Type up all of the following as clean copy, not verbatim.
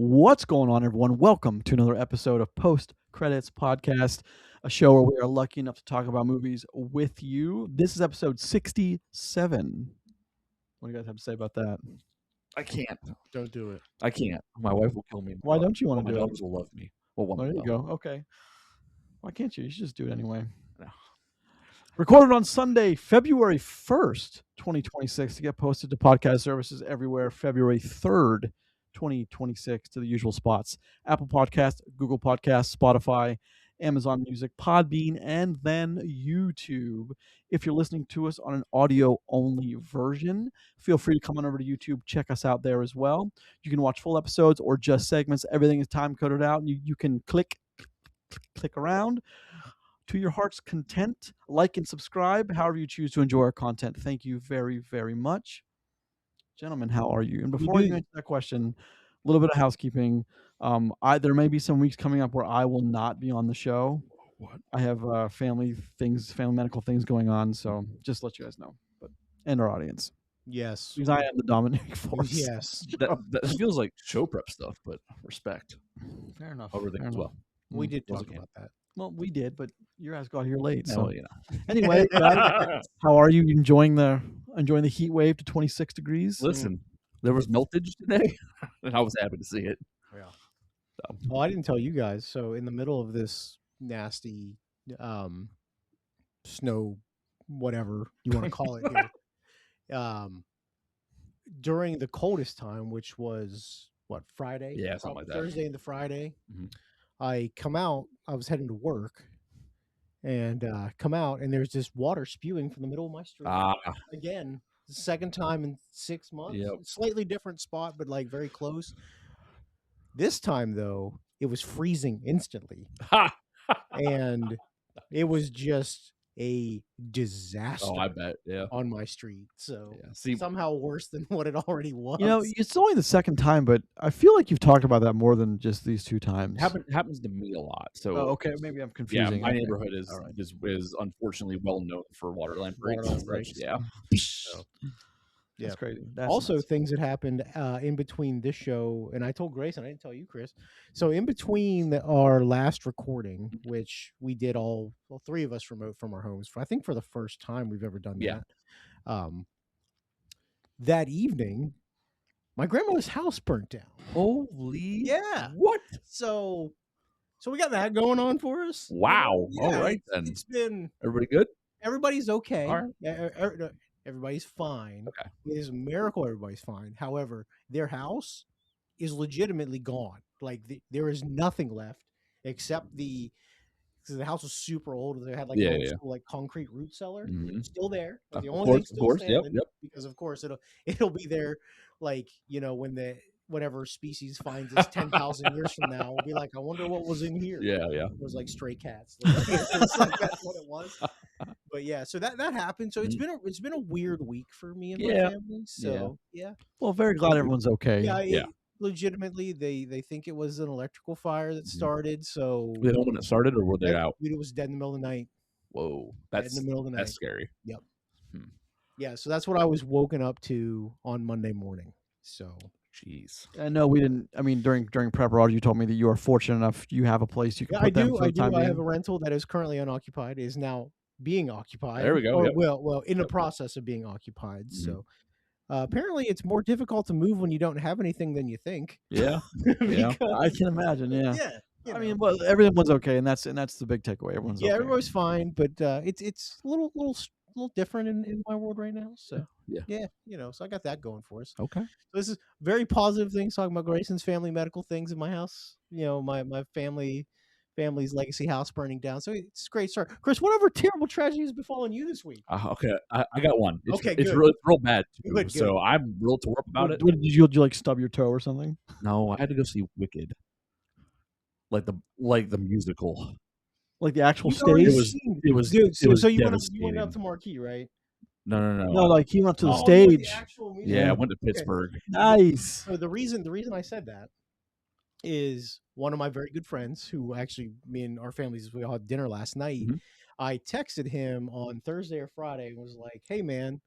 What's going on, everyone? Welcome to another episode of Post Credits Podcast, a show where we are lucky enough to talk about movies with you. This is episode 67. What do you guys have to say about that? I can't. Don't do it. I can't. My wife will kill me. Why don't you want My to do daughters it? will love me. Well, one There will. you go. Okay. Why can't you? You should just do it anyway. No. Recorded on Sunday, February 1st, 2026, to get posted to podcast services everywhere February 3rd, 2026, to the usual spots: Apple Podcast, Google Podcast, Spotify, Amazon Music, Podbean, and then YouTube. If you're listening to us on an audio-only version, feel free to come on over to YouTube, check us out there as well. You can watch full episodes or just segments. Everything is time-coded out, and you can click around to your heart's content. Like and subscribe, however you choose to enjoy our content. Thank you very, very much. Gentlemen, how are you? And before you answer that question, a little bit of housekeeping. There may be some weeks coming up where I will not be on the show. What? I have family medical things going on, so just to let you guys know. And our audience. Yes. Because I am the dominating force. Yes. That feels like show prep stuff, but respect. Fair enough. Everything fair as enough. well. We did was talk okay. about that. Well, we did, but your ass got here late. So Well, you know. anyway, guys, how are you? Enjoying the heat wave to 26 degrees? Listen, there was meltage today, and I was happy to see it. Yeah. So. Well, I didn't tell you guys. So in the middle of this nasty snow, whatever you want to call it here, during the coldest time, which was what, Friday? Yeah, something like that. Thursday into Friday. Mhm. I come out. I was heading to work, and come out, and there's this water spewing from the middle of my street. Again, the second time in 6 months. Yep. Slightly different spot, but like very close. This time, though, it was freezing instantly, and it was just a disaster. Oh, I bet. Yeah. On my street. So Yeah. See, somehow worse than what it already was. You know, it's only the second time, but I feel like you've talked about that more than just these two times. happens to me a lot. So okay, maybe I'm yeah, confusing. my Okay. neighborhood is All right. is unfortunately well known for water line breaks. Water line and such. breaks. Yeah. So, yeah. That's crazy. That's Also, nuts. things that happened in between this show, and I told Grayson, I didn't tell you, Chris. So in between our last recording, which we did all three of us remote from our homes, I think for the first time we've ever done Yeah. that. That evening, my grandmother's house burnt down. Holy. Yeah. What? So we got that going on for us. Wow. Yeah, All right then. It's been, Everybody good? everybody's okay. All right. Yeah, everybody's fine. Okay. It is a miracle everybody's fine. However, their house is legitimately gone. Like there is nothing left except because the house was super old. They had like Yeah, an old yeah. school, like concrete root cellar. Mhm. Still there. Like, the Of only thing course, of still course. Yep, standing, yep. because of course it'll be there. Like, you know, when whatever species finds us 10,000 years from now, will be like, I wonder what was in here. Yeah, yeah. It was like stray cats. It's like that's what it was. But yeah, so that happened. So it's been a weird week for me and my Yeah. family. So yeah, Well, very glad everyone's okay. yeah. Legitimately, they think it was an electrical fire that started. So Were they home when it started, or were they out? it was dead in the middle of the night. Whoa, Dead in the middle of the night. that's scary. Yeah, so that's what I was woken up to on Monday morning. So Jeez. I know we didn't. I mean, during prep, Roger, you told me that you are fortunate enough you have a place you can yeah, put I them do. for I the do. time I have being. a rental that is currently unoccupied. Is now being occupied. There we go, Or, yep. Well, in the Yep. process of being occupied. Mhm. So apparently, it's more difficult to move when you don't have anything than you think. Yeah. I Because, can imagine. Yeah. yeah. you I know. mean, well, everyone's okay, and that's the big takeaway. Everyone's Yeah, okay. everybody's fine, but it's a little different in my world right now. So Yeah. you know, so I got that going for us. Okay. So this is very positive things talking about Grayson's family medical things in my house. You know, my family's legacy house burning down. So it's a great start. Chris, whatever terrible tragedy has befallen you this week? Okay. I got one. It's, Okay, It's good. real bad too. Good, So I'm real tore up about it. Did you like stub your toe or something? No, I had to go see Wicked. Like the musical. Like the actual You've already stage? It was Dude, it was so you went devastating. up to Marquee, right? No. No, like he went to the Oh, you went to the stage. actual music. Yeah, Yeah. I went to Okay. Pittsburgh. Nice. So the reason I said that is one of my very good friends who actually me and our families we all had dinner last night. Mhm. I texted him on Thursday or Friday and was like, "Hey man,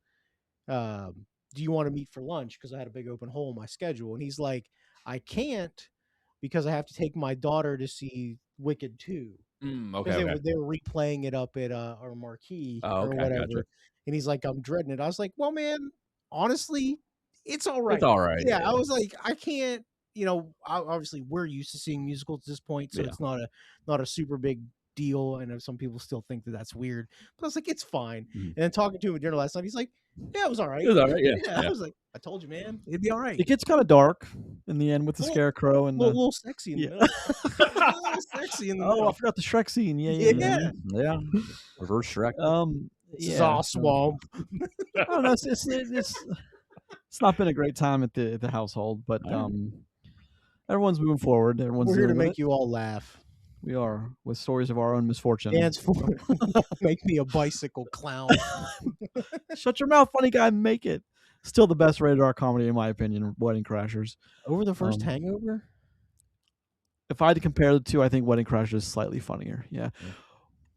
do you want to meet for lunch? Because I had a big open hole in my schedule." And he's like, "I can't because I have to take my daughter to see Wicked 2. Okay. Because they were replaying it up at our marquee Oh, or okay, whatever. gotcha. And he's like, I'm dreading it. I was like, well, man, honestly, it's all right. It's all right. Yeah, I was like, I can't, obviously we're used to seeing musicals at this point, so Yeah. it's not a super big deal. I know some people still think that that's weird, but I was like, it's fine. Mhm. And then talking to him at dinner last night, he's like, yeah, it was all right. It was all right. Yeah. I was like, I told you, man, it'd be all right. It gets kind of dark in the end with the Well, scarecrow and A little sexy in the middle. A little sexy in the middle. I forgot the Shrek scene. Yeah. Reverse Shrek. Zaw swamp. I don't know. It's not been a great time at the household, but everyone's moving forward. Everyone's We're here to dealing with make it. you all laugh. We are, with stories of our own misfortune. Dance for make me a bicycle clown. Shut your mouth, funny guy. Make it. Still the best rated R comedy in my opinion. Wedding Crashers. Over the first Hangover? If I had to compare the two, I think Wedding Crashers is slightly funnier. Yeah.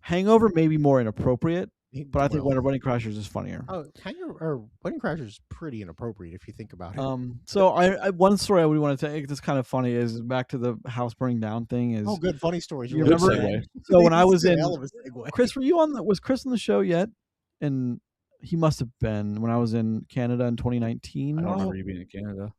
Hangover may be more inappropriate, but I think Wedding Crashers is funnier. Oh, Hangover or Wedding Crashers is pretty inappropriate if you think about it. So I one story I would want to tell you that's kind of funny is back to the house burning down thing. Is good funny stories. You remember? So when I was in, Chris, were you on? Was Chris on the show yet? And he must have been when I was in Canada in 2019. I don't remember you being in Canada.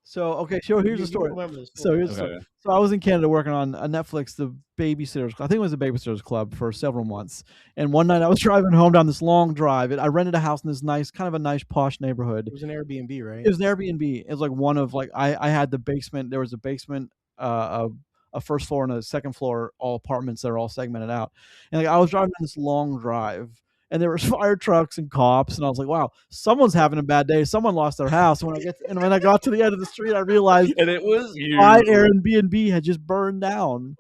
So here's the story. So here's the story. So I was in Canada working on a Netflix, the Babysitters. I think it was the Babysitters Club for several months. And one night I was driving home down this long drive. I rented a house in this nice, kind of a nice posh neighborhood. It was an Airbnb, right? It was an Airbnb. It was like one of I had the basement. There was a basement, a first floor and a second floor, all apartments that are all segmented out. And I was driving this long drive. And there was fire trucks and cops, and I was like, "Wow, someone's having a bad day. Someone lost their house." And when I got to the end of the street, I realized, and it was you. My Airbnb had just burned down.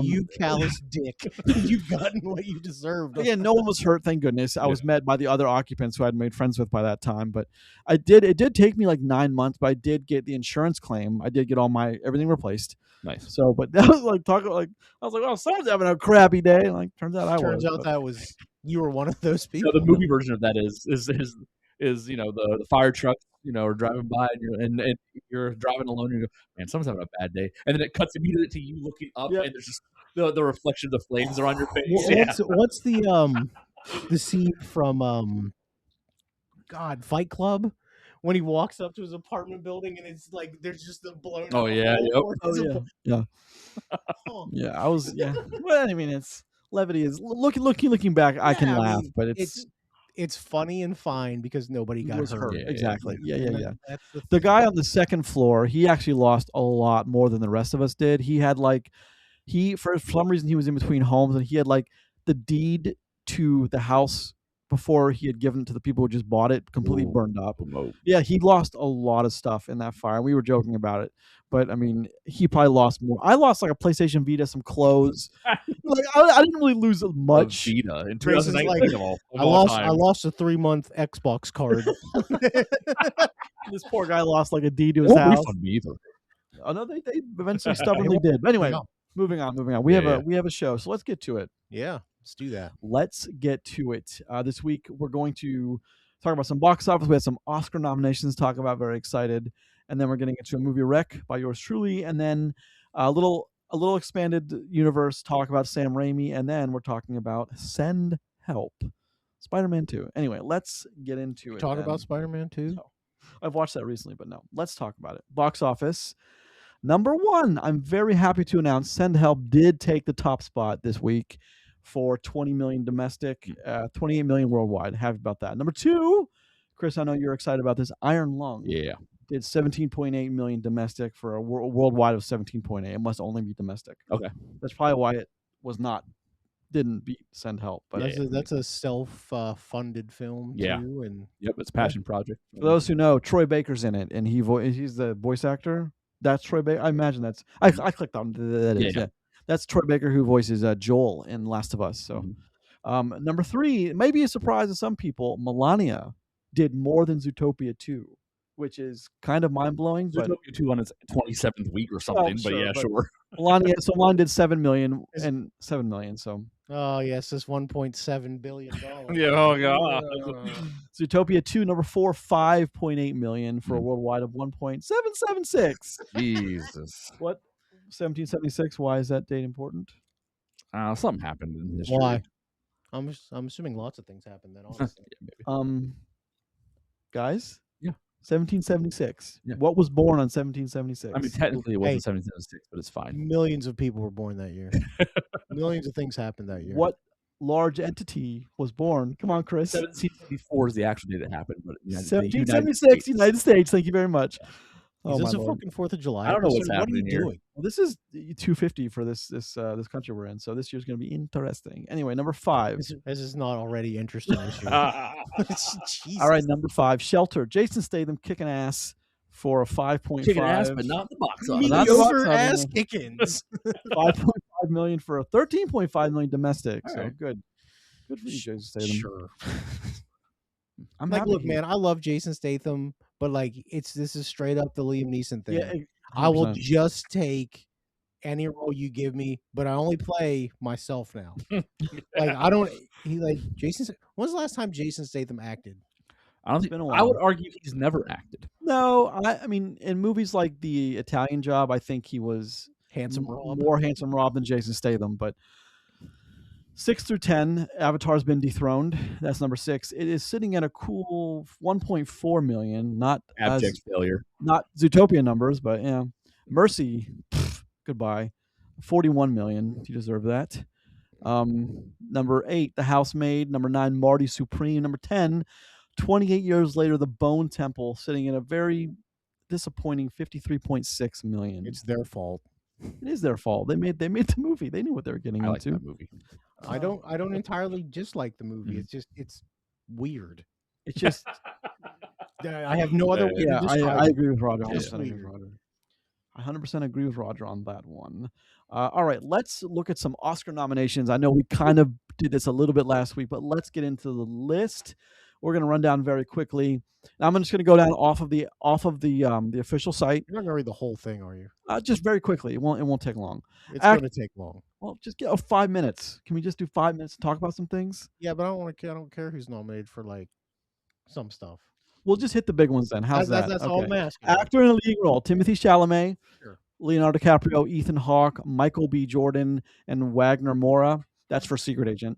You callous dick! You've gotten what you deserved. Again, no one was hurt, thank goodness. I was met by the other occupants who I'd made friends with by that time. But it did take me like 9 months, but I did get the insurance claim. I did get all everything replaced. Nice. So, but that was I was like, "Oh, someone's having a crappy day." And turns out that was. You were one of those people. The movie version of that is the fire truck are driving by and you're driving alone and you go, man, someone's having a bad day, and then it cuts immediately to you looking up and there's just the reflection of the flames are on your face. What's the scene from Fight Club when he walks up to his apartment building and it's like there's just the blown. Oh yeah, yeah. Yeah, I was Well, I mean, it's. Levity is looking back. I can laugh, but it's funny and fine because nobody got hurt. Yeah, exactly. Yeah. The guy on the second floor, he actually lost a lot more than the rest of us did. He had for some reason he was in between homes, and he had the deed to the house before he had given it to the people who just bought it completely burned up. Yeah, he lost a lot of stuff in that fire, and we were joking about it. But I mean, he probably lost more. I lost a PlayStation Vita, some clothes. I didn't really lose much. Vita in 2019. I lost a 3-month Xbox card. This poor guy lost a deed to his house. Refund me either. Oh no, they eventually stubbornly did. But anyway, moving on. We have a show, so let's get to it. Yeah, let's do that. Let's get to it. This week we're going to talk about some box office. We had some Oscar nominations to talk about. Very excited. And then we're getting into a movie rec by yours truly, and then a little expanded universe talk about Sam Raimi, and then we're talking about Send Help, Spider-Man 2. Anyway, let's get into it. Talk about Spider-Man 2? No. I've watched that recently, but no. Let's talk about it. Box office. Number 1, I'm very happy to announce Send Help did take the top spot this week for 20 million domestic, 28 million worldwide. Happy about that. Number 2, Chris, I know you're excited about this, Iron Lung. Yeah. Did 17.8 million domestic for a worldwide of 17.8. It must only be domestic. Okay. That's probably why it didn't beat Send Help. But that's a self-funded film too. And it's a passion project. For those who know, Troy Baker's in it, and he's the voice actor. That's Troy Baker. I imagine that's. I clicked on that. That's Troy Baker who voices Joel in Last of Us. So, number 3, maybe a surprise to some people, Melania did more than Zootopia 2. Which is kind of mind-blowing. Zootopia 2 on its 27th week or something, sure. Melania did 7 million and 7 million. So Oh yes, this $1.7 billion. Yeah, oh, God. Zootopia 2, number 4, 5.8 million for a worldwide of 1.776. Jesus. What? 1776. Why is that date important? Something happened in history. Why? I'm assuming lots of things happened then. Honestly, Guys. Yeah. 1776. Yeah. What was born on 1776? I mean, technically it wasn't 1776, but it's fine. Millions of people were born that year. Millions of things happened that year. What large entity was born? Come on, Chris. 1774 is the actual day that happened, but 1776, United States. Thank you very much. Is this a fucking 4th of July? I don't know what's episode? What are you happening here. doing? Well, this is 250 for this country we're in, so this year's going to be interesting. Anyway, number 5. This is not already interesting this year. All right, number 5, Shelter. Jason Statham kicking ass for a 5.5. Kicking ass, but not the box office. Mediocre ass kickings. 5.5 million for a 13.5 million domestic. All so right. good for you, Jason Statham. Sure. I'm like, happy look, he- man, I love Jason Statham, but like, this is straight up the Liam Neeson thing. Yeah, I will 100%. just take any role you give me, but I only play myself now. Like, I don't. Jason. When's the last time Jason Statham acted? I don't It's think. been a I would while. argue he's never acted. No, I mean, in movies like The Italian Job, I think he was Handsome Rob. more handsome Rob than Jason Statham. But 6 through 10, Avatar's been dethroned. That's number 6. It is sitting at a cool 1.4 million. Not Abject failure. not Zootopia numbers, but yeah. Mercy, goodbye. 41 million. You deserve that. Number 8, The Housemaid. Number 9, Marty Supreme. Number 10, 28 years later, The Bone Temple, sitting at a very disappointing 53.6 million. It's their fault. It is their fault. They made the movie. They knew what they were getting I like into. that movie. I don't entirely dislike the movie. Mhm. It's weird. It's just I have no other way yeah. to describe I it. agree with Roger. It's 100% agree with weird. Roger. I 100% agree with Roger on that one. All right, let's look at some Oscar nominations. I know we kind of did this a little bit last week, but let's get into the list. We're going to run down very quickly. Now, I'm just going to go down off of the official site, You're not gonna read the whole thing, are you? just very quickly. It won't take long. It's Act- gonna take long. Well, just get 5 minutes. Can we just do 5 minutes to talk about some things? Yeah, but I don't care who's nominated for like some stuff. We'll just hit the big ones then. How's that? That's all I'm asking. Actor in a leading role: Timothy Chalamet, Sure. Leonardo DiCaprio, Ethan Hawke, Michael B. Jordan, and Wagner Moura. That's for Secret Agent.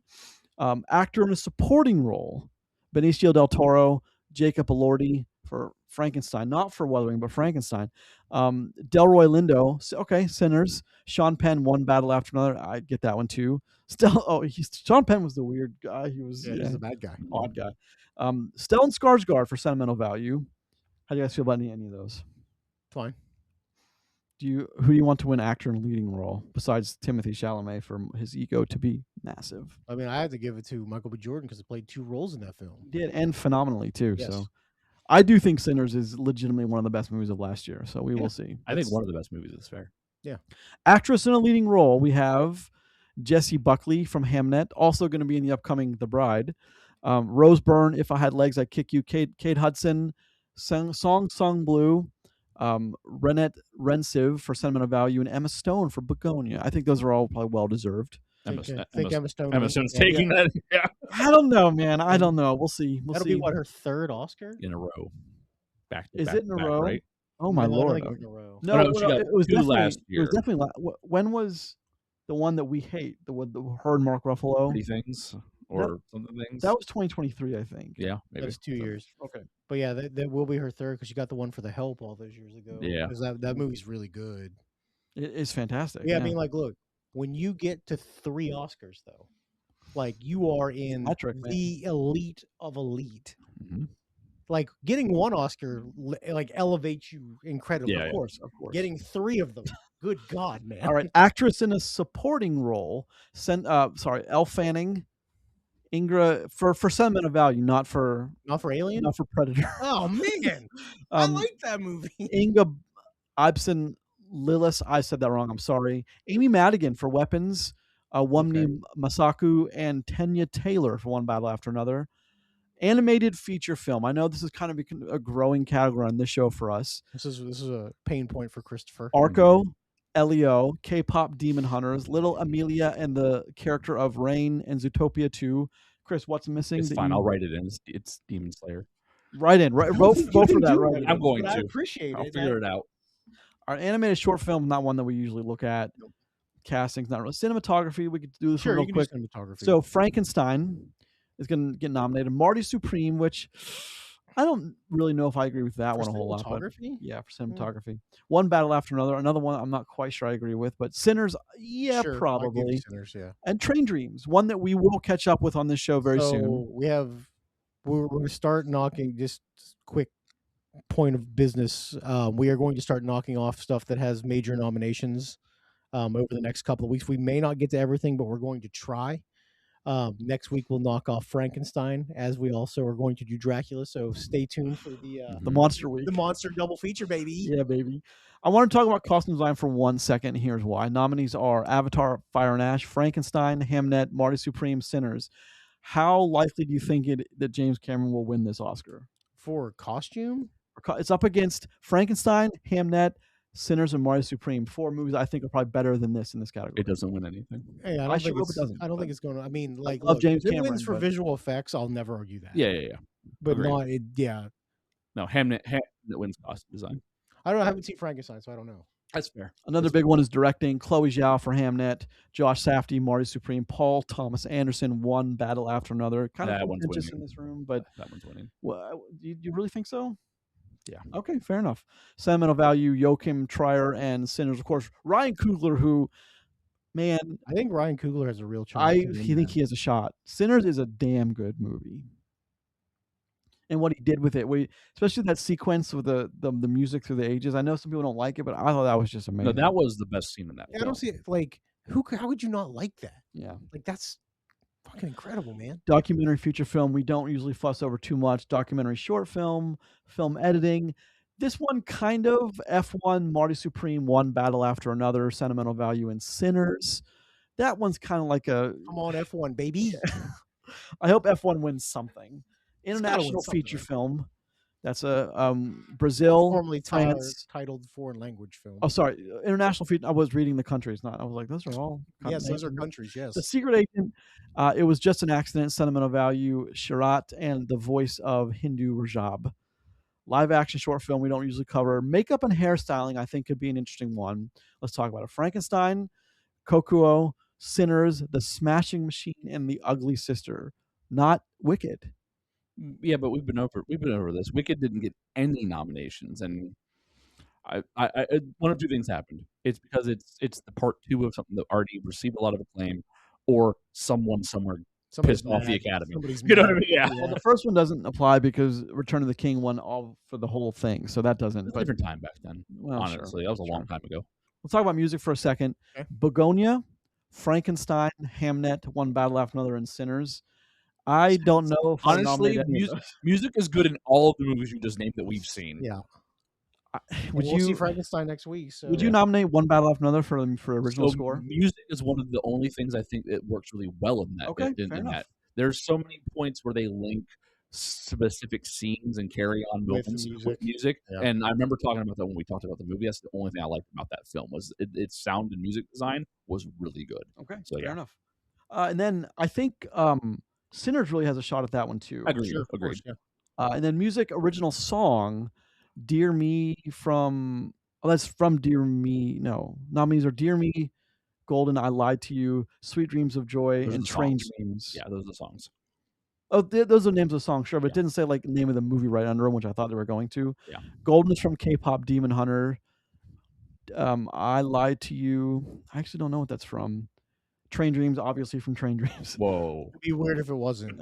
Actor in a supporting role: Benicio del Toro, Jacob Elordi for Frankenstein, not for Wuthering, but Frankenstein. Delroy Lindo, okay, Sinners. Sean Penn, One Battle After Another. I get that one too. Sean Penn was the weird guy. He was He's a bad guy. odd guy. Stellan Skarsgård for Sentimental Value. How do you guys feel about any of those? Fine. Who do you want to win actor in a leading role besides Timothy Chalamet for his ego to be massive? I mean, I had to give it to Michael B. Jordan because he played 2 roles in that film. He did, and phenomenally too. Yes. So I do think Sinners is legitimately one of the best movies of last year. So we will see. I think one of the best movies is fair. Actress in a leading role, we have Jessie Buckley from Hamnet, also going to be in the upcoming The Bride. Rose Byrne, If I Had Legs, I'd Kick You. Kate Hudson, Song Blue. Renette Rensiv for Sentimental Value, and Emma Stone for Begonia. I think those are all probably well deserved. Think Emma Stone. Emma Stone's taking that. Yeah. I don't know, man. I don't know. We'll see. That'll be what, her 3rd Oscar? In a row. Back. Is back it in a back, row? Right? Oh my No, I don't lord! think it's in a row. No, Oh, no, she got it was 2 definitely last It year. was definitely. When was the one that we hate? Her and Mark Ruffalo. Pretty things or something things. That was 2023, I think. Yeah, maybe. That was 2 years. Okay. But yeah, that will be her 3rd because she got the one for The Help all those years ago. Yeah. Because that movie's really good. It is fantastic. Yeah, I mean, like, look, when you get to 3 Oscars, though, like, you are in Metric, man. the elite of elite. Mhm. Like, getting 1 Oscar, like, elevates you incredibly. Yeah, of course. Getting 3 of them, good God, man. All right, actress in a supporting role. Elle Fanning, Ingra for Sentimental Value, not for Alien? not for Predator. Oh, man. I Um, like that movie. Inga Ibsen Lillis, I said that wrong. I'm sorry. Amy Madigan for Weapons, Wumni Masaku, and Tenya Taylor for One Battle After Another. Animated feature film. I know this is kind of a growing category on this show for us. This is a pain point for Christopher. Arco, Elio, K-pop Demon Hunters, Little Amelia, and the character of Rain and Zootopia 2. Chris, what's missing? It's that fine. you- I'll write it in. It's Demon Slayer. Write in. Right, vote for that. Right. I'm going but I to. appreciate I'll it. figure it out. Our animated short film, not one that we usually look at. Nope. Casting's not really. Cinematography, we could do this Sure, one you real can quick. do cinematography. So Frankenstein is going to get nominated. Marty Supreme, which I don't really know if I agree with that one a whole lot. But cinematography? yeah, for cinematography. One Battle After Another. Another one I'm not quite sure I agree with. But Sinners, yeah, Sure, I'll give you probably. Sinners, yeah. And Train Dreams, one that we will catch up with on this show very soon. We're going to start knocking, just quick point of business. We are going to start knocking off stuff that has major nominations over the next couple of weeks. We may not get to everything, but we're going to try. Next week we'll knock off Frankenstein, as we also are going to do Dracula. So stay tuned for the Monster Week. the monster double feature, baby. Yeah, baby. I want to talk about costume design for 1 second. Here's why. Nominees are Avatar, Fire and Ash, Frankenstein, Hamnet, Marty Supreme, Sinners. How likely do you think that James Cameron will win this Oscar? For costume? It's up against Frankenstein, Hamnet, Sinners, and Marty Supreme. 4 movies I think are probably better than this in this category. It doesn't win anything. Hey, I sure hope it doesn't, I don't but think it's going to. I mean, like, love look, James if it Cameron, wins for but- visual effects, I'll never argue that. Yeah. But Agreed. not, yeah. No, Hamnet wins costume design. I haven't seen Frankenstein, so I don't know. That's fair. Another big one is directing. Chloe Zhao for Hamnet, Josh Safdie, Marty Supreme, Paul Thomas Anderson, One Battle After Another. Kind of That one's contentious in winning. this room, but That one's winning. well, you really think so? Yeah. Okay, fair enough. Sentimental Value, Joachim Trier, and Sinners, of course. Ryan Coogler, who, man, I think Ryan Coogler has a real chance. I to win think that. he has a shot. Sinners is a damn good movie. And what he did with it, especially that sequence with the music through the ages. I know some people don't like it, but I thought that was just amazing. No, that was the best scene in that Yeah, I film. don't see it. Like, how would you not like that? Yeah. Like, that's fucking incredible, man. Documentary feature film, we don't usually fuss over too much. Documentary short film, film editing. This one kind of F1, Marty Supreme, One Battle After Another, Sentimental Value, and Sinners. That one's kind of like a. Come on, F1, baby. I hope F1 wins something. It's gotta win International something, feature right? film. That's a Brazil, Formerly France. titled foreign language film. Oh, sorry, international feature. I was reading the countries. Not. I was like, those are all. Yes, those are nations. countries. Yes. The Secret Agent. It was just an accident. Sentimental Value, Sharat, and the voice of Hindu Rajab. Live action short film we don't usually cover. Makeup and hairstyling I think could be an interesting one. Let's talk about it. Frankenstein, Kokuo, Sinners, The Smashing Machine, and The Ugly Sister. Not Wicked. Yeah, but we've been over this. Wicked didn't get any nominations, and I one of two things happened. It's because it's the part 2 of something that already received a lot of acclaim, or someone somewhere Somebody's pissed off the mad. Academy. Somebody's You know what I mad. mean? Yeah. Well, the first one doesn't apply because Return of the King won all for the whole thing, so that doesn't. It was a But different time back then. well, sure, Honestly, that was a long time ago. Let's talk about music for a second. Okay. Begonia, Frankenstein, Hamnet, One Battle After Another, and Sinners. I don't know if I Honestly, nominate any of those. music is good in all of the movies you just named that we've seen. Yeah. Would We'll see you Frankenstein next week. So would you nominate One Battle After Another for original So score? music is one of the only things I think that works really well in that. Okay, in fair enough. that. There's so many points where they link specific scenes and carry on With moments music. with music. Yeah. And I remember talking about that when we talked about the movie. That's the only thing I liked about that film was its sound and music design was really good. Okay, So, fair yeah. enough. And then I think Sinners really has a shot at that one too. Agreed. Sure, of Agreed. course, yeah. And then music original song, Dear Me from that's from Dear Me. No, nominees are Dear Me, Golden, I Lied to You, Sweet Dreams of Joy, Those are and the Train songs. Dreams. Yeah, those are the songs. Oh, those are names of the songs, sure, but it Yeah. didn't say like name of the movie right under them, which I thought they were going to. Yeah. Golden is from K-pop Demon Hunter. I Lied to You. I actually don't know what that's from. Train Dreams, obviously from Train Dreams. Whoa. It'd be weird if it wasn't.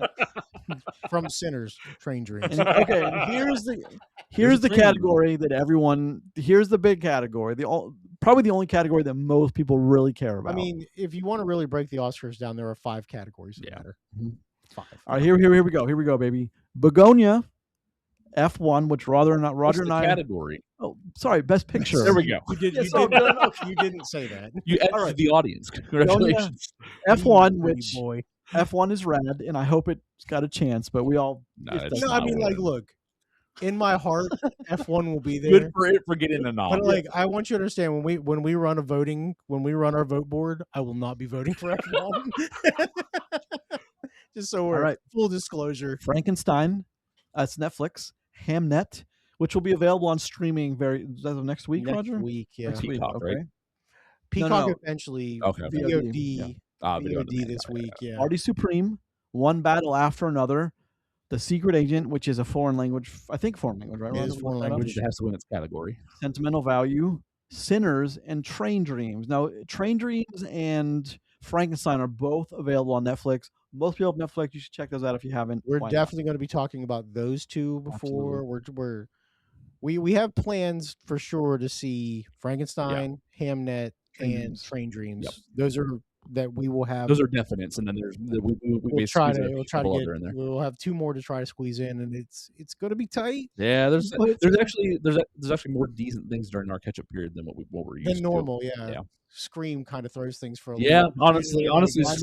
From Sinners, Train Dreams. And, okay, here's the train category that everyone. Here's the big category. Probably the only category that most people really care about. I mean, if you want to really break the Oscars down, there are 5 categories that Yeah. matter. Mhm. 5. all right, here we go. Here we go, baby. Begonia, F1, which Roger and What's I. the category? Oh, sorry, Best Picture. There we go. You did. Yeah, You, so did good. you didn't say that. You edited right. the audience. Congratulations. F1, Pretty which boy. F1 is rad, and I hope it's got a chance. But we all. No, it it's does No, not. I mean, not like, look. in my heart, F1 will be there. Good for it for getting a nod. But like, I want you to understand when we run our vote board, I will not be voting for F1. Just so we're full disclosure. Frankenstein, it's Netflix. Hamnet, which will be available on streaming next week. Next Roger? week, yeah. Next week, Peacock, okay. right? Peacock eventually. Okay. VOD. Video VOD this week. Yeah. Marty Supreme, One Battle After Another. The Secret Agent, which is a foreign language, I think foreign language, right? It is foreign language. It has to win its category. Sentimental Value, Sinners, and Train Dreams. Now, Train Dreams and Frankenstein are both available on Netflix. Most people have Netflix. You should check those out if you haven't. We're definitely going to be talking about those two before. We have plans for sure to see Frankenstein, Hamnet, and Train Dreams. Yep. Those are that we will have. Those are definites, and then we'll try to get in there. We'll have two more to try to squeeze in, and it's going to be tight. Yeah, there's actually more decent things during our catch up period than what we're used than normal. to. Yeah. Scream kind of throws things for a yeah. little Honestly,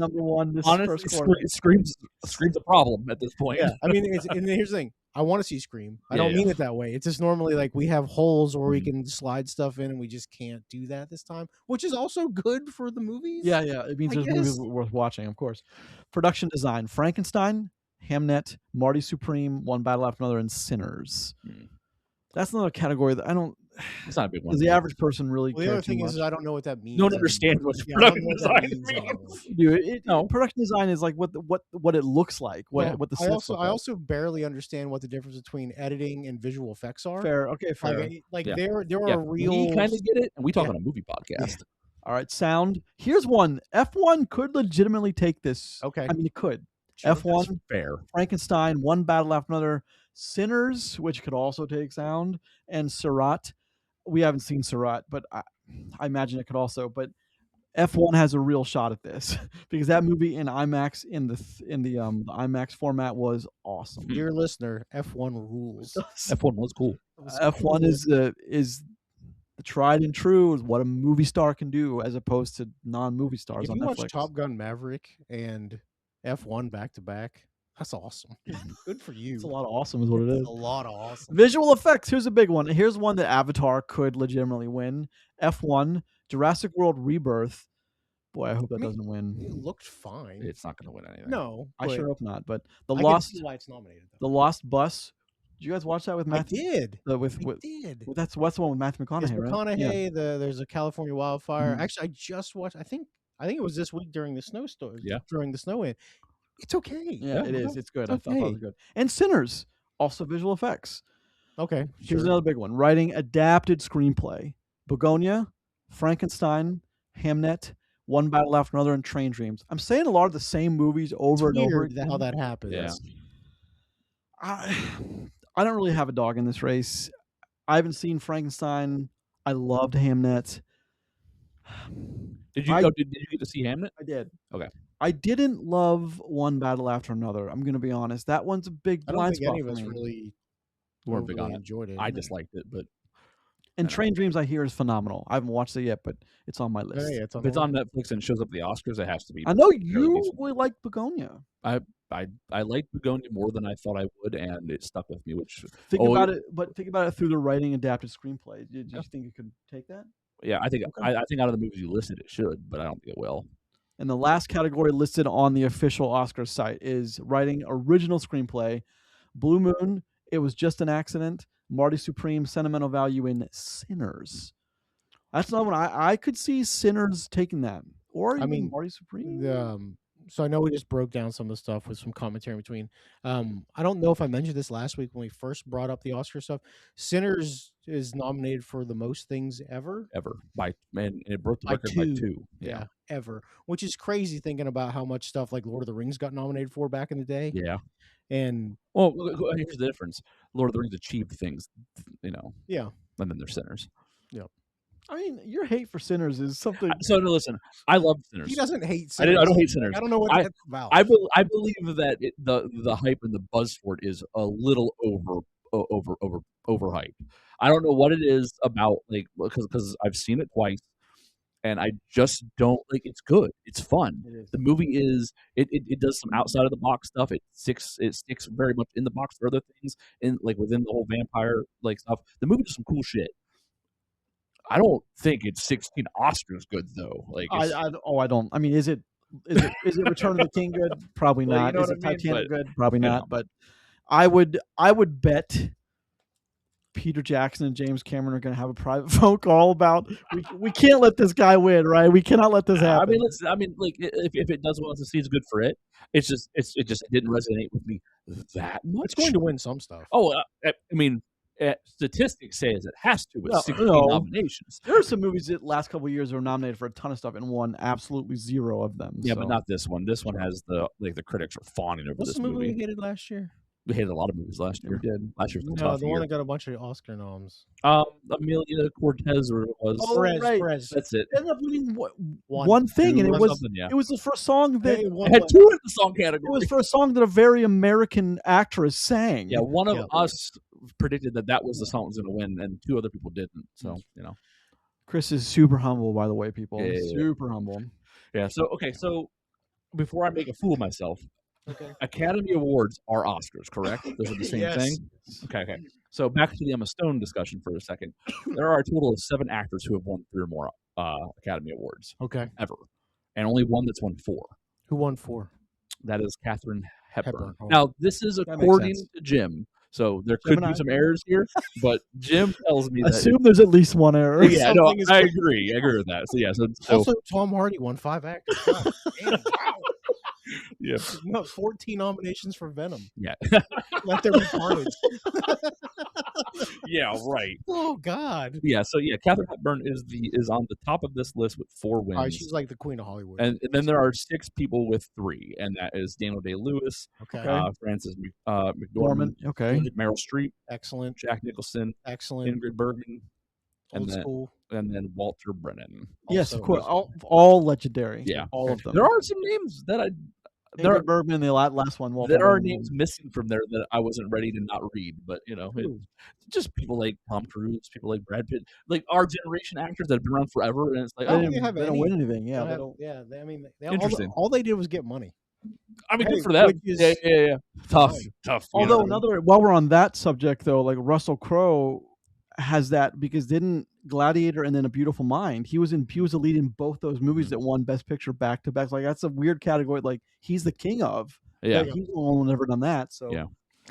number one. This honestly, first quarter. Scream's a problem at this point. Yeah, I mean, and here's the thing. I want to see Scream. I don't mean it that way. It's just normally like we have holes where we can slide stuff in, and we just can't do that this time, which is also good for the movies. Yeah. It means there's movies worth watching, of course. Production design: Frankenstein, Hamnet, Marty Supreme, One Battle After Another, and Sinners. That's another category that I don't. It's not a big one. The average person really. The other thing is I don't know what that means. No one understands what production design means. Dude, production design is like what it looks like. What the sets look like. I also barely understand what the difference between editing and visual effects are. Fair, okay, fair. There are real. We kind of get it, and we talk on a movie podcast. All right, sound. Here's one. F1 could legitimately take this. Okay, I mean it could. Sure, F1, fair. Frankenstein, One Battle After Another, Sinners, which could also take sound, and Surratt. We haven't seen Surratt, but I imagine it could also. But F1 has a real shot at this because that movie in IMAX in the IMAX format was awesome. Dear listener, F1 rules. F1 was cool. F1 is the tried and true is what a movie star can do as opposed to non-movie stars if on you Netflix. Watch Top Gun Maverick and F1 back to back. That's awesome. Good for you. It's a lot of awesome is what it is. A lot of awesome. Visual effects. Here's a big one. Here's one that Avatar could legitimately win. F1, Jurassic World Rebirth. Boy, I hope that doesn't win. It looked fine. It's not going to win anything. No. I sure hope not. But I can see why it's nominated, though. The Lost Bus. Did you guys watch that with Matthew? I did. I did. That's the one with Matthew McConaughey, it's right? McConaughey. Yeah. There's a California wildfire. Actually, I just watched. I think it was this week during the snowstorm. Yeah. During the snow in. It's okay. Yeah, it is. It's good. Okay. I thought it was good. And Sinners, also visual effects. Okay. Here's another big one. Writing adapted screenplay. Begonia, Frankenstein, Hamnet, One Battle After Another, and Train Dreams. I'm saying a lot of the same movies over and over again. How that happens. Yeah. I don't really have a dog in this race. I haven't seen Frankenstein. I loved Hamnet. Did you get to see Hamnet? I did. Okay. I didn't love One Battle After Another. I'm going to be honest. That one's a big blind spot. I don't think any of us really weren't big on it. Enjoyed it. I disliked it, but and Train Dreams I hear is phenomenal. I haven't watched it yet, but it's on my list. Yeah, if it's on Netflix and shows up at the Oscars, it has to be. I know you really like Begonia. I liked Begonia more than I thought I would, and it stuck with me. Which think about it through the writing adapted screenplay. Did you think it could take that? Yeah, I think I think out of the movies you listed, it should, but I don't think it will. And the last category listed on the official Oscars site is writing original screenplay. Blue Moon, It Was Just an Accident, Marty Supreme, Sentimental Value, and Sinners. That's another one. I could see Sinners taking that. Or even Marty Supreme. So I know we just broke down some of the stuff with some commentary in between. I don't know if I mentioned this last week when we first brought up the Oscar stuff. Sinners is nominated for the most things ever. And it broke the record by 2. Yeah, ever. Which is crazy thinking about how much stuff like Lord of the Rings got nominated for back in the day. Yeah. And here's the difference. Lord of the Rings achieved things, Yeah. And then they're Sinners. Yep. I mean, your hate for Sinners is something. So no, listen, I love Sinners. He doesn't hate Sinners. I don't hate Sinners. I don't know what that's about. I believe that the hype and the buzz for it is a little overhyped. I don't know what it is about, because I've seen it twice, and I just don't like. It's good. It's fun. It is. The movie is it does some outside of the box stuff. It sticks very much in the box for other things in like within the whole vampire like stuff. The movie does some cool shit. I don't think it's 16 Oscars good though. Like I don't. I mean, is it Return of the King good? Probably Well, you not. know Is what it I mean? Titanic But, good? Probably you not. know. But I would bet Peter Jackson and James Cameron are going to have a private phone call about we can't let this guy win, right? We cannot let this happen. I mean, like if it does well as a season, good for it. It's just it didn't resonate with me that much. It's going to win some stuff. Oh, I mean, statistics say it has to with 16 nominations. There are some movies that last couple of years were nominated for a ton of stuff and won absolutely zero of them. Yeah, so. but not this one. This one has the critics are fawning over What's this the movie movie. we hated last year? We hated a lot of movies last year. We did. Last year was a No, tough the year. one that got a bunch of Oscar noms. Amelia Cortez or it was. Oh, right. Perez. That's it. Ended up winning one thing, and it was yeah. it was the first song that It had two in the song category. it was for a song that a very American actress sang. Yeah, one of us predicted that was the song that was going to win, and two other people didn't. So Chris is super humble, by the way, people. Yeah. Super humble. Yeah. So so before I make a fool of myself, Academy Awards are Oscars, correct? Those are the same thing. Okay. So back to the Emma Stone discussion for a second. There are a total of 7 actors who have won 3 or more Academy Awards. Okay. Ever, and only one that's won 4. Who won 4? That is Katharine Hepburn. Hepburn. Oh. Now this is according to Jim. So there could be some errors here, but Jim tells me that. Assume there's at least one error. Yeah, no, I agree. I agree with that. So yeah, so also Tom Hardy won 5 actors. God, damn, wow. Yeah, no, 14 nominations for Venom. Yeah, let there be carnage. Yeah, right. Oh God. Yeah, so yeah, Katharine Hepburn is on the top of this list with 4 wins. All right, she's like the queen of Hollywood. And then there are 6 people with 3, and that is Daniel Day-Lewis, Frances McDormand, Meryl Streep, excellent, Jack Nicholson, excellent, Ingrid Bergman, Old school, and then Walter Brennan. Yes, of course, all legendary. Yeah, all of them. There are some names that Ingrid Bergman, the last one. There are names missing from there that I wasn't ready to not read, but just people like Tom Cruise, people like Brad Pitt, like our generation actors that have been around forever, and it's like they don't win anything. Yeah, I mean, interesting. All they did was get money. I mean, good for them. Yeah. Tough. Although while we're on that subject though, like Russell Crowe has that because didn't Gladiator and then A Beautiful Mind, he was a lead in both those movies that won Best Picture back to back. Like that's a weird category. Like he's the king of. Yeah, like, he's the only one who's ever done that. So yeah.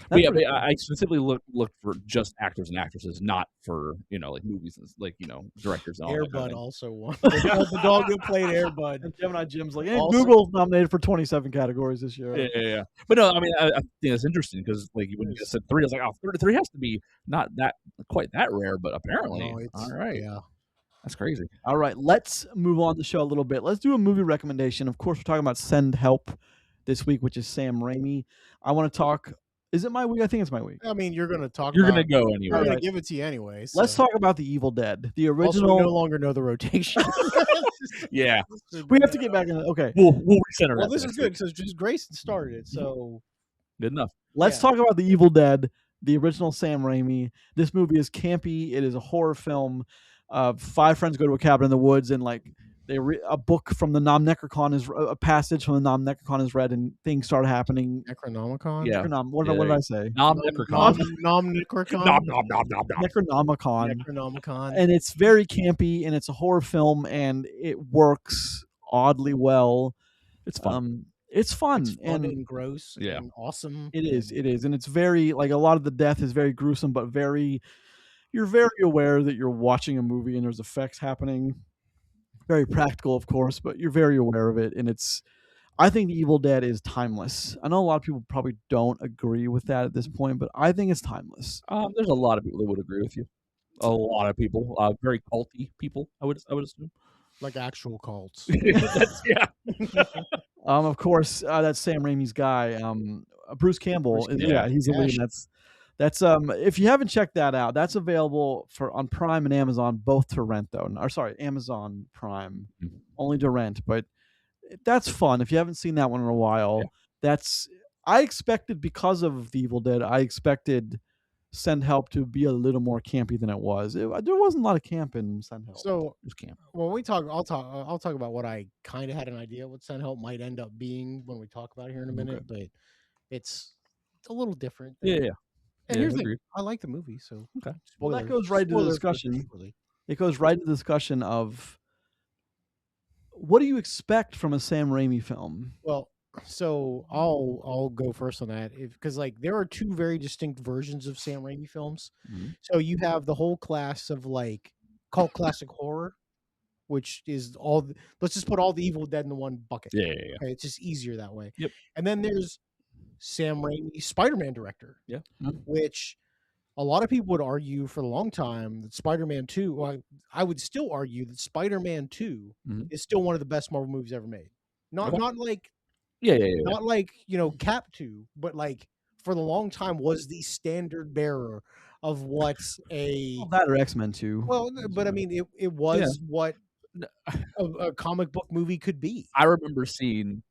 But yeah, I specifically looked for just actors and actresses, not for like movies and like directors. And all Air that Bud kind of also won. The dog that played Air Bud. And Gemini Jim's like, hey, Google's nominated for 27 categories this year. Yeah. But no, I mean, I think that's interesting because like when you said 3, I was like, 3 has to be not that quite that rare, but apparently, all right, yeah. That's crazy. All right, let's move on the show a little bit. Let's do a movie recommendation. Of course, we're talking about Send Help this week, which is Sam Raimi. I want to talk. Is it my week? I think it's my week. I mean, you're going to talk. You're going to go anyway. I'm going to give it to you anyway. So. Let's talk about The Evil Dead, the original. Also, we no longer know the rotation. Yeah, we have to get back in. Okay, we'll recenter. Well, this is good because just Grayson started it, so good enough. Let's talk about The Evil Dead, the original Sam Raimi. This movie is campy. It is a horror film. 5 friends go to a cabin in the woods and like a book from the Necronomicon is a passage from the Necronomicon is read and things start happening. Necronomicon. Yeah. What did I say? Necronomicon. Necronomicon. And it's very campy and it's a horror film and it works oddly well. It's fun. It's fun and gross. And awesome. It is, and it's very like a lot of the death is very gruesome, but you're very aware that you're watching a movie and there's effects happening. Very practical, of course, but you're very aware of it, and I think The Evil Dead is timeless. I know a lot of people probably don't agree with that at this point, but I think it's timeless. There's a lot of people that would agree with you. A lot of people, very culty people, I would assume, like actual cults. Yeah. Of course, that's Sam Raimi's guy, Bruce Campbell. He's the lead. That's if you haven't checked that out, that's available on Prime and Amazon, both to rent though. Or sorry, Amazon Prime only to rent, but that's fun. If you haven't seen that one in a while, I expected because of The Evil Dead, I expected Send Help to be a little more campy than it was. There wasn't a lot of camp in Send Help. So It was camp. when we talk, I'll talk about what I kind of had an idea what Send Help might end up being when we talk about it here in a minute, but it's a little different. Yeah. And Yeah, here's the thing, agreed. I like the movie, so Okay. Well, that goes right into the discussion. It goes right into the discussion of what do you expect from a Sam Raimi film? Well, so I'll go first on that because like there are two very distinct versions of Sam Raimi films. Mhm. So you have the whole class of like cult classic horror, which is let's just put all the Evil Dead in one bucket. Yeah. Okay, it's just easier that way. Yep. And then there's Sam Raimi, Spider-Man director. Yeah. Which a lot of people would argue for a long time that Spider-Man 2, well, I would still argue that Spider-Man 2 is still one of the best Marvel movies ever made. Not like not like, Cap 2, but like for the long time was the standard bearer of what's that or X-Men 2. Well, but I mean it was what a comic book movie could be. I remember seeing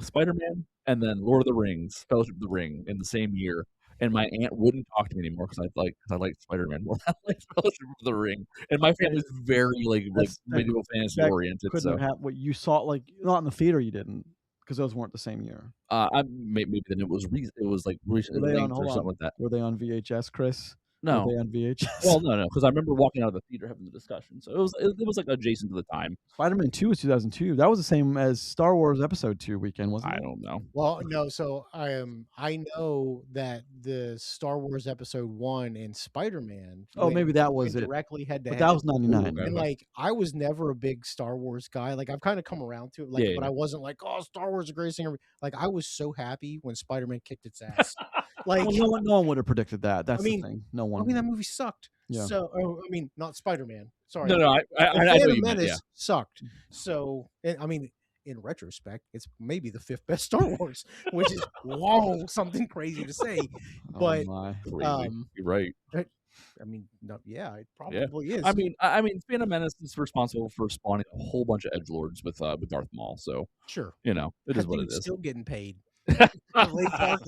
Spider-Man and then Lord of the Rings, Fellowship of the Ring in the same year. And my aunt wouldn't talk to me anymore because I liked Spider-Man more than I liked Fellowship of the Ring. And my family's very like medieval fantasy oriented. Couldn't have what you saw, like not in the theater. You didn't, because those weren't the same year. Maybe then it was like recently or something like that. Were they on VHS, Chris? No, were they on VHS? Well, no, because I remember walking out of the theater having the discussion. So it was like adjacent to the time. Spider-Man 2 was 2002. That was the same as Star Wars Episode 2 weekend, wasn't it? I don't know. Well, no. So I know that the Star Wars Episode 1 and Spider-Man. Oh, maybe that was it. Directly head to head. But that was 99. And like I was never a big Star Wars guy. Like I've kind of come around to it. Like, but I wasn't like, oh, Star Wars is the greatest thing ever. Like I was so happy when Spider-Man kicked its ass. Like well, no one would have predicted that. That's the thing. No one. I mean, that movie sucked. Yeah. So, I mean, not Spider-Man. Sorry. No, I know you meant, yeah. Sucked. So, I mean, in retrospect, it's maybe the 5th best Star Wars, which is something crazy to say. But you're right. I mean, no, yeah, it probably is. I mean, Phantom Menace is responsible for spawning a whole bunch of edgelords with Darth Maul. So sure, it is what it is. Still getting paid. That character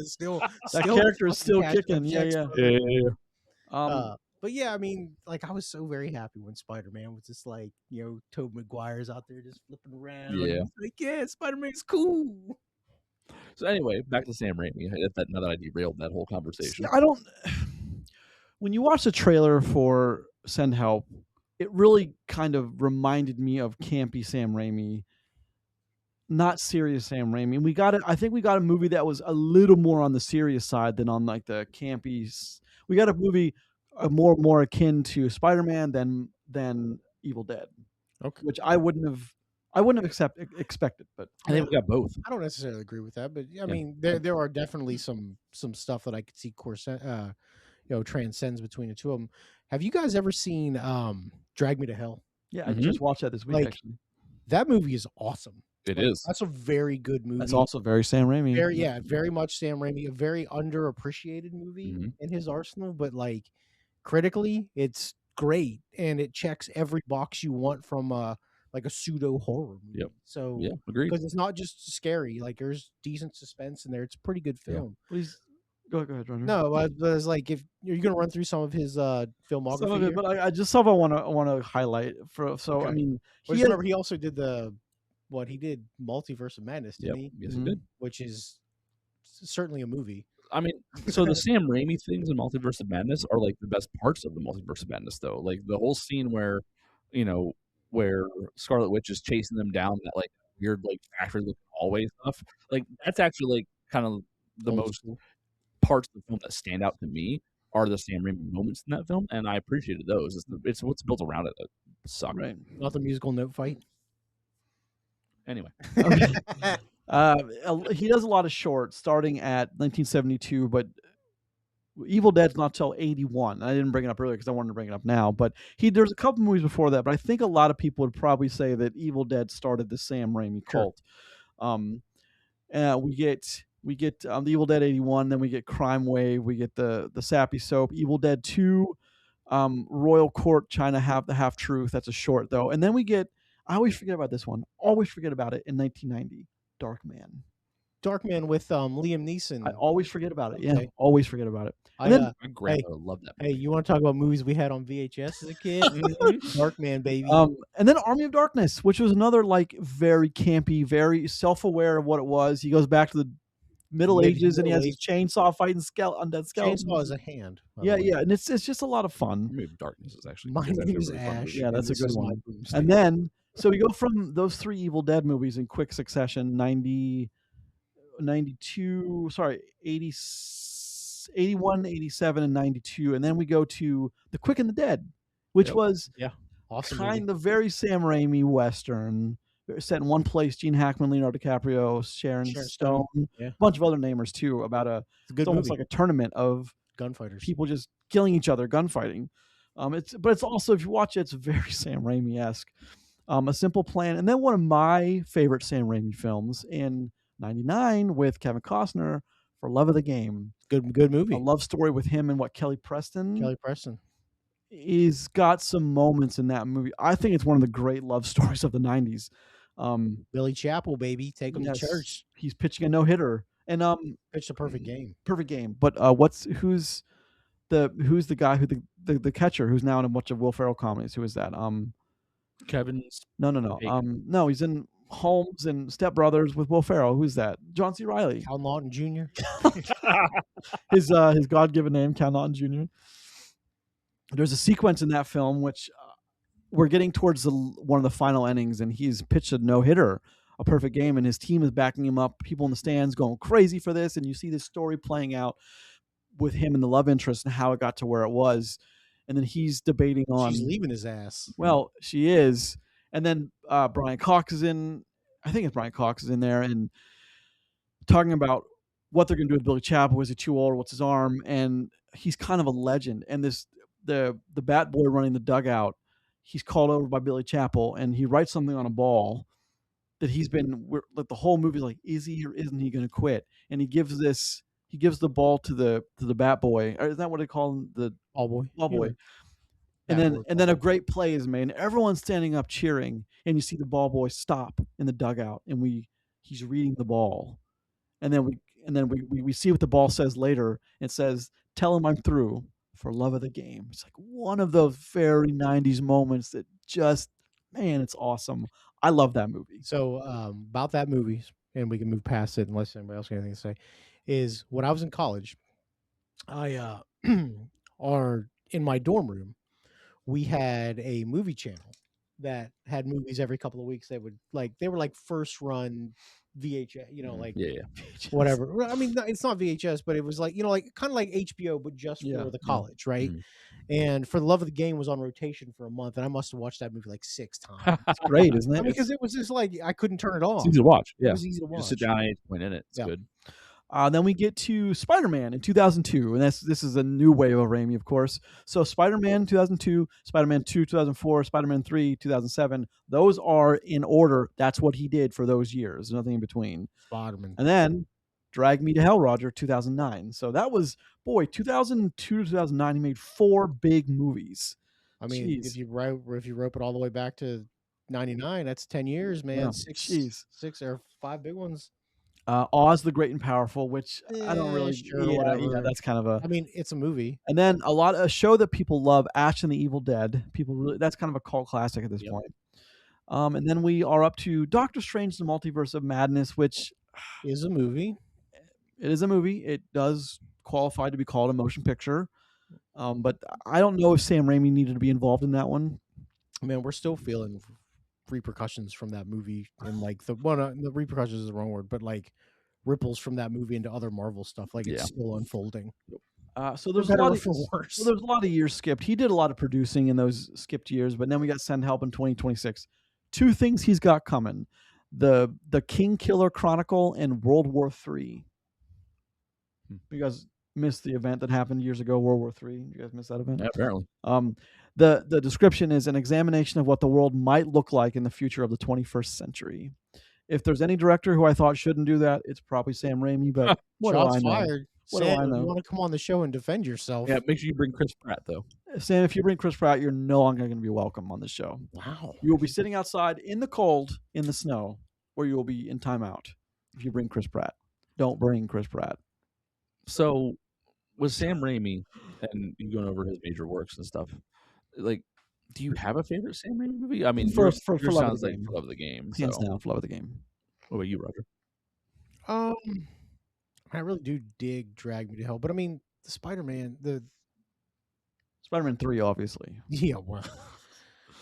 is still kicking. Yeah. But yeah, I mean, like I was so very happy when Spider-Man was just like, Tobey Maguire's out there just flipping around. Yeah. Like, yeah, Spider-Man's cool. So anyway, back to Sam Raimi. Now that I derailed that whole conversation. When you watch the trailer for Send Help, it really kind of reminded me of campy Sam Raimi, not serious Sam Raimi. I think we got a movie that was a little more on the serious side than on like the campy. We got a movie more akin to Spider-Man than Evil Dead. Okay. Which I wouldn't have expected, but I think we got both. I don't necessarily agree with that, but I mean, there are definitely some stuff that I could see transcends between the two of them. Have you guys ever seen Drag Me to Hell? Yeah, I just watched that this week. Actually, that movie is awesome. It is. That's a very good movie. That's also very Sam Raimi. Very much Sam Raimi. A very underappreciated movie in his arsenal, but like critically, it's great and it checks every box you want from like a pseudo horror movie. Yep. So agreed. Because it's not just scary. Like there's decent suspense in there. It's a pretty good film. Yeah. Please go ahead, Roger. No, but it's like if you're going to run through some of his filmography, some of it, but I just I want to highlight for. So okay. I mean, he also did he did Multiverse of Madness, didn't he? Yes, he did. Which is certainly a movie. I mean, so the Sam Raimi things in Multiverse of Madness are like the best parts of the Multiverse of Madness, though. Like the whole scene where Scarlet Witch is chasing them down that like weird like factory looking hallway stuff. Like that's actually like kind of the most parts of the film that stand out to me are the Sam Raimi moments in that film, and I appreciated those. It's what's built around it that sucked. Right. Not the musical note fight. Anyway. He does a lot of shorts starting at 1972, but Evil Dead's not till 81. I didn't bring it up earlier because I wanted to bring it up now, but there's a couple movies before that, but I think a lot of people would probably say that Evil Dead started the Sam Raimi cult. We get the Evil Dead 81, then we get Crime Wave, we get the sappy soap, Evil Dead 2, Royal Court, China the Half Truth. That's a short though, and then we get, I always forget about this one. Always forget about it in 1990. Dark Man. Darkman with Liam Neeson. I always forget about it. Yeah, Okay. always forget about it. I, And then My grandmother loved that Hey, movie. you want to talk about movies we had on VHS as a kid? Darkman, baby. and then Army of Darkness, which was another like very campy, very self-aware of what it was. He goes back to the Middle Ages and he has his chainsaw fighting undead skeletons. Chainsaw is a hand. Yeah, and it's just a lot of fun. Army of Darkness is actually My that's name is really fun Ash. movie. Yeah, that's a this good is my one. boomstick. And then so we go from those 3 Evil Dead movies in quick succession, 92, sorry, 80, 81, 87, and 92. And then we go to The Quick and the Dead, which was awesome kind of very Sam Raimi Western, set in one place, Gene Hackman, Leonardo DiCaprio, Sharon Stone, a bunch of other namers too, about it's almost like a tournament of gunfighters, people just killing each other, gunfighting. But it's also, if you watch it, it's very Sam Raimi-esque. A Simple Plan, and then one of my favorite Sam Raimi films in '99 with Kevin Costner, For Love of the Game. Good movie. A love story with him and Kelly Preston. He's got some moments in that movie. I think it's one of the great love stories of the '90s. Billy Chapel, baby, take him to church. He's pitching a no-hitter, and pitched a perfect game. Perfect game. But who's the guy who the catcher who's now in a bunch of Will Ferrell comedies? Who is that? Kevin's No. No, he's in Holmes and Step Brothers with Will Ferrell. Who's that? John C. Reilly. Cal Naughton Jr. his God-given name, Cal Naughton Jr. There's a sequence in that film which we're getting towards one of the final innings, and he's pitched a no-hitter, a perfect game, and his team is backing him up. People in the stands going crazy for this, and you see this story playing out with him and the love interest and how it got to where it was. And then he's debating on... She's leaving his ass. Well, she is. And then Brian Cox is in... I think it's Brian Cox is in there and talking about what they're going to do with Billy Chapel. Is he too old? What's his arm? And he's kind of a legend. And the bat boy running the dugout, he's called over by Billy Chapel, and he writes something on a ball that the whole movie, like, is he or isn't he going to quit? And he gives the ball to the bat boy. Or is that what they call him? The ball boy. Ball boy. And then a great play is made, and everyone's standing up cheering, and you see the ball boy stop in the dugout, and he's reading the ball. And then we see what the ball says later. It says, "Tell him I'm through, for love of the game." It's like one of those very 90s moments that just, man, it's awesome. I love that movie. So about that movie, and we can move past it unless anybody else got anything to say, is when I was in college, I in my dorm room, we had a movie channel that had movies every couple of weeks. They were like first run VHS, whatever. I mean, it's not VHS, but it was like, kind of like HBO, but just for the college, right? Mm-hmm. And For the Love of the Game was on rotation for a month, and I must have watched that movie like 6 times. It's great, isn't it? Because it was just like I couldn't turn it off. It's easy to watch. Yeah, it was easy to watch. Just sit down at any point in it. It's good. Then we get to Spider-Man in 2002, and this is a new wave of Raimi, of course. So Spider-Man 2002, Spider-Man 2 2004, Spider-Man 3 2007. Those are in order. That's what he did for those years. Nothing in between. Spider-Man. And then Drag Me to Hell, Roger, 2009. So that was 2002 to 2009. He made 4 big movies. I mean, if you rope it all the way back to 99, that's 10 years, man. Yeah. 6 or 5 big ones. Oz the Great and Powerful, which I don't really whatever. That's kind of a... I mean, it's a movie. And then a show that people love, Ash and the Evil Dead. That's kind of a cult classic at this point. And then we are up to Doctor Strange: The Multiverse of Madness, which is a movie. It is a movie. It does qualify to be called a motion picture. But I don't know if Sam Raimi needed to be involved in that one. Man, we're still feeling repercussions from that movie, and like the repercussions is the wrong word, but like ripples from that movie into other Marvel stuff. Like it's still unfolding. So there's a lot of years skipped. He did a lot of producing in those skipped years, but then we got Send Help in 2026. 2 things he's got coming: the King Killer Chronicle and World War III. You guys missed the event that happened years ago, World War III. You guys missed that event? Yeah, apparently. The description is an examination of what the world might look like in the future of the 21st century. If there's any director who I thought shouldn't do that, it's probably Sam Raimi, but what do I know? Fired. What Sam, do I know? You want to come on the show and defend yourself? Yeah, make sure you bring Chris Pratt, though. Sam, if you bring Chris Pratt, you're no longer going to be welcome on the show. Wow. You will be sitting outside in the cold, in the snow, or you will be in timeout if you bring Chris Pratt. don't bring Chris Pratt. So with Sam Raimi and you going over his major works and stuff, like, do you have a favorite Sam Raimi movie? I mean, For yours Love of sounds the like Game. For Love of the Game. Hands So. down, for Love of the Game. What about you, Roger? I really do dig Drag Me to Hell, but I mean, the Spider-Man, Spider-Man 3, obviously. yeah, well,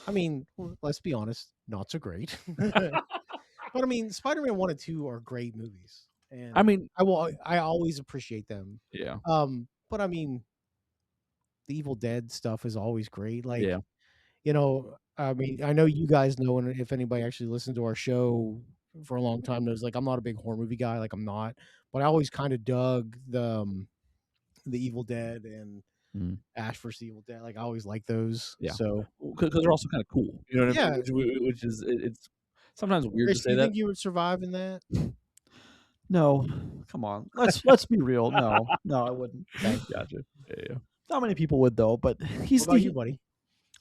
I mean, let's be honest, not so great. But I mean, Spider-Man 1 and 2 are great movies, and I mean, I always appreciate them. yeah, But I mean, the Evil Dead stuff is always great. Like, yeah. you know, I mean, I know you guys know, and if anybody actually listened to our show for a long time knows, like, I'm not a big horror movie guy. Like, I'm not, but I always kind of dug the Evil Dead and Ash vs. Evil Dead. Like, I always like those. Yeah. So because they're also kind of cool. You know what I mean? Yeah. Which is it's sometimes weird Chris, to do say you that. think you would survive in that? No, come on. Let's be real. No, I wouldn't. Okay. Gotcha. Yeah. Not many people would though, but he's What about you, buddy?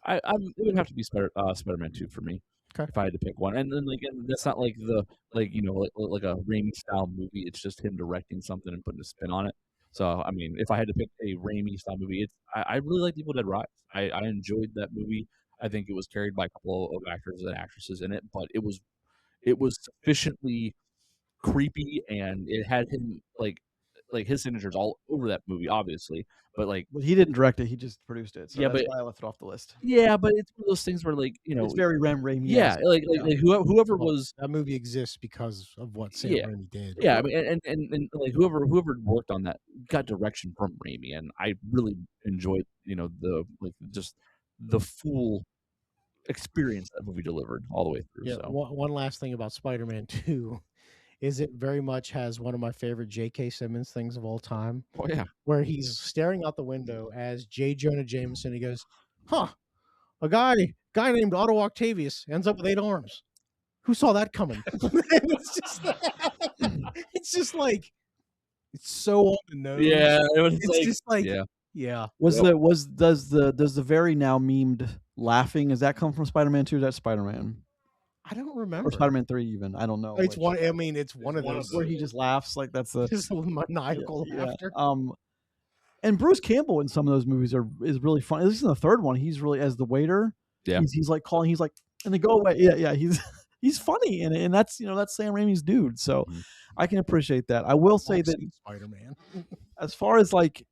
It would have to be Spider-Man 2 for me. Okay. If I had to pick one, and then like that's not like the like a Raimi style movie. It's just him directing something and putting a spin on it. So I mean, if I had to pick a Raimi style movie, I really like Evil Dead Rise. I enjoyed that movie. I think it was carried by a couple of actors and actresses in it, but it was sufficiently creepy, and it had him like his signatures all over that movie, obviously. But like, Well, he didn't direct it; he just produced it. So Yeah, that's but- why I left it off the list. yeah, but it's one of those things where like It's very Raimi. yeah, like whoever was That movie exists because of what Sam Yeah. Raimi did. yeah, I mean, and like whoever worked on that got direction from Raimi, and I really enjoyed the just the full experience that movie delivered all the way through. Yeah. So One last thing about Spider-Man 2 is it very much has one of my favorite J.K. Simmons things of all time, oh yeah, where he's staring out the window as J. Jonah Jameson. He goes, "Huh, a guy named Otto Octavius ends up with 8 arms. Who saw that coming?" It's just like it's so on the nose. yeah, it was It's like just like yeah. yeah. Does the very now memed laughing? Does that come from Spider-Man 2? Or is that Spider-Man I don't remember. or Spider-Man 3? Even I don't know. It's which. one. I mean, it's one of those where he just laughs like that's the just maniacal yeah. laughter. And Bruce Campbell in some of those movies is really fun. At least in the third one, he's really as the waiter. Yeah. He's like calling. He's like, and they go away. Yeah. He's funny, and that's that's Sam Raimi's dude. So I can appreciate that. I will say that Spider-Man. as far as like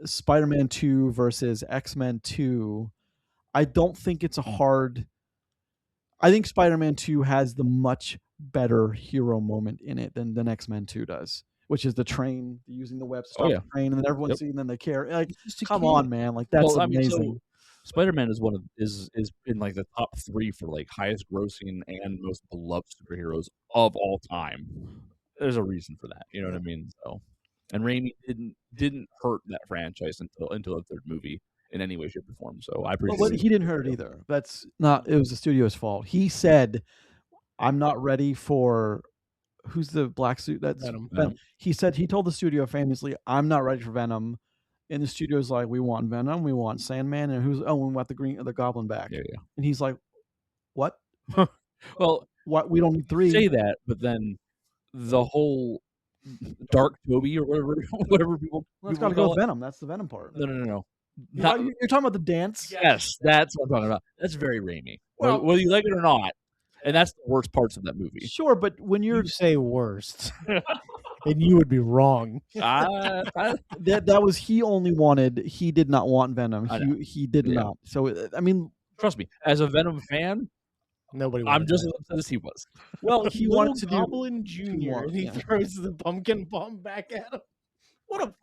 Spider-Man 2 versus X-Men 2, I don't think it's a hard. I think Spider-Man 2 has the much better hero moment in it than X-Men 2 does, which is the train using the web to stop the train, and then everyone's Yep. seeing, and then they care. Like, Just a come kid. on, man! Like that's Well, I mean, amazing. so Spider-Man is is in like the top 3 for like highest grossing and most beloved superheroes of all time. There's a reason for that, you know what I mean? So, and Raimi didn't hurt that franchise until the third movie in any way, shape, or form. So I appreciate. But he didn't hurt it either. That's not. It was the studio's fault. He said, "I'm not ready for." Who's the black suit? That's Venom. He said he told the studio famously, "I'm not ready for Venom," and the studio's like, "We want Venom, we want Sandman, and we want the Goblin back." Yeah. And he's like, "What? Well, What? We don't need 3." say that, but then the whole Dark Toby or whatever people. It's got to go with Venom. That's the Venom part. No. You're talking about the dance. Yes, that's what I'm talking about. That's very Raimi. Well- Whether you like it or not, and that's the worst parts of that movie. Sure, but when You say worst, and you would be wrong. that was he did not want Venom. I know. He did Yeah. not. So I mean, Trust me, as a Venom fan, Nobody. I'm wanted just that. as upset as he was. well, he Little wanted to do. Goblin Jr. more, and he yeah. throws the pumpkin bomb back at him. What an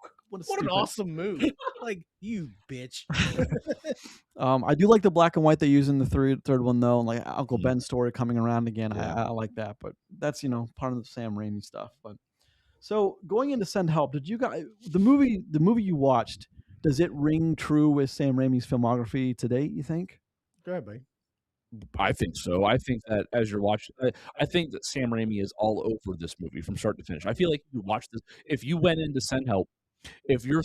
stupid- awesome move! Like you bitch. I do like the black and white they use in the third one though, and like Uncle Mhm. Ben's story coming around again. Yeah. I like that, but that's part of the Sam Raimi stuff. But so going into Send Help, did you guys the movie you watched? Does it ring true with Sam Raimi's filmography to date? You think? Go ahead, buddy. I think so. I think that as you're watching, I think that Sam Raimi is all over this movie from start to finish. I feel like you watch this. If you went in to Send Help, if your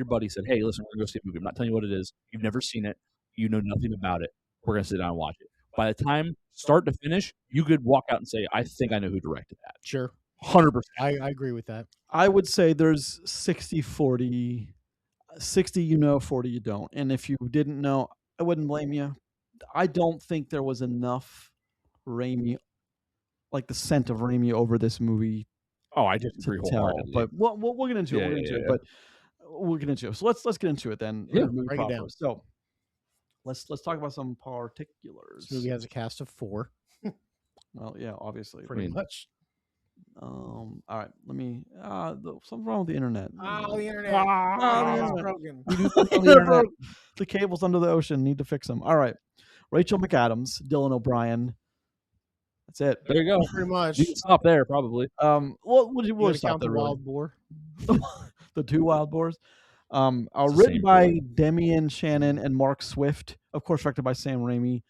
buddy said, "Hey, listen, we're gonna go see a movie. I'm not telling you what it is. You've never seen it. You know nothing about it. We're gonna sit down and watch it." By the time start to finish, you could walk out and say, "I think I know who directed that." Sure. 100%. I agree with that. I would say there's 60-40. 60 you know, 40 you don't. And if you didn't know, I wouldn't blame you. I don't think there was enough Raimi, like the scent of Raimi over this movie Oh, I to disagree tell. wholeheartedly. But we'll get into it. Yeah, We'll get into yeah, it. yeah. But we'll get into it. So let's get into it then. Yeah, the movie break it proper. down. So let's talk about some particulars. This movie has a cast of 4, Well, yeah, obviously. pretty much. All right. Let me. Something wrong with the internet. Oh, the internet. the It's internet. broken. The cables under the ocean, need to fix them. All right. Rachel McAdams, Dylan O'Brien. That's it. There you go. Pretty much. You can stop there, probably. We'll You gotta stop count the there. Really. wild boar. The 2 wild boars. It's the Written same by boy. Demian Shannon and Mark Swift. Of course, directed by Sam Raimi.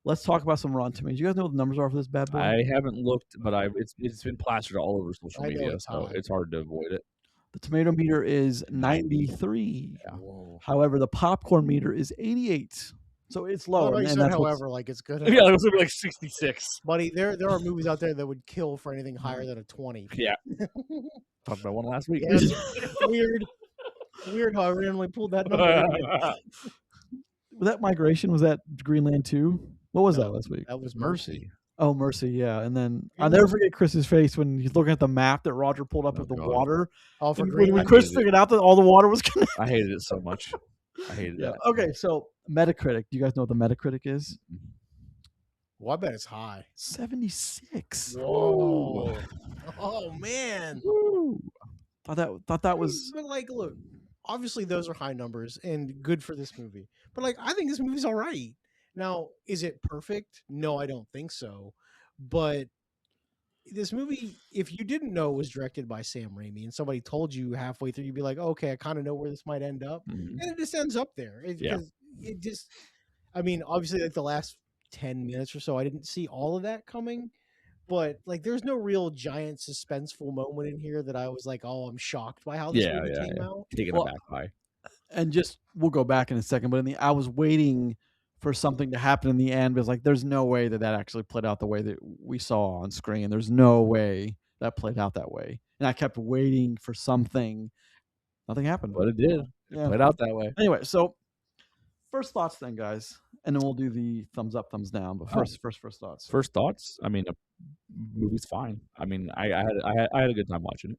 Let's talk about some Rotten Tomatoes. You guys know what the numbers are for this bad boy? I haven't looked, but it's been plastered all over social I know media, it's so high. it's hard to avoid it. The tomato meter is 93. Yeah. Whoa. However, the popcorn meter is 88. So it's lower. Well, you and said, that's what's- however, like it's good. Yeah, it was gonna be like 66. Buddy, there are movies out there that would kill for anything higher than a 20. Yeah. Talked about one last week. Yeah, it's weird. Weird how I randomly pulled that number. Was that Migration? Was that Greenland 2? What was No. that last week? That was Mercy. Oh, Mercy, yeah. And then I'll never forget Chris's face when he's looking at the map that Roger pulled up Oh, of the God. water. All for And green. when I Chris hated it. figured out that all the water was connected. I hated it so much. I hated Yeah. it. Okay, so Metacritic. Do you guys know what the Metacritic is? Well, I bet it's high. 76. Whoa. Oh man. Woo. Thought that was But like, look, obviously those are high numbers and good for this movie. But like, I think this movie's all right. Now, is it perfect? No, I don't think so. But this movie, if you didn't know it was directed by Sam Raimi and somebody told you halfway through, you'd be like, okay, I kind of know where this might end up. Mhm. And it just ends up there. Yeah. 'Cause it just, I mean, obviously, like the last 10 minutes or so, I didn't see all of that coming. But like, there's no real giant suspenseful moment in here that I was like, "Oh, I'm shocked by how this Yeah, movie yeah, came yeah. out." Taken Well, aback by. and just we'll go back in a second, but I was waiting for something to happen in the end because like there's no way that actually played out the way that we saw on screen. There's no way that played out that way. And I kept waiting for something. Nothing happened. But it did. It Yeah. played out that way. Anyway, so first thoughts then, guys, and then we'll do the thumbs up, thumbs down. But first thoughts. First thoughts. I mean, the movie's fine. I mean, I had a good time watching it.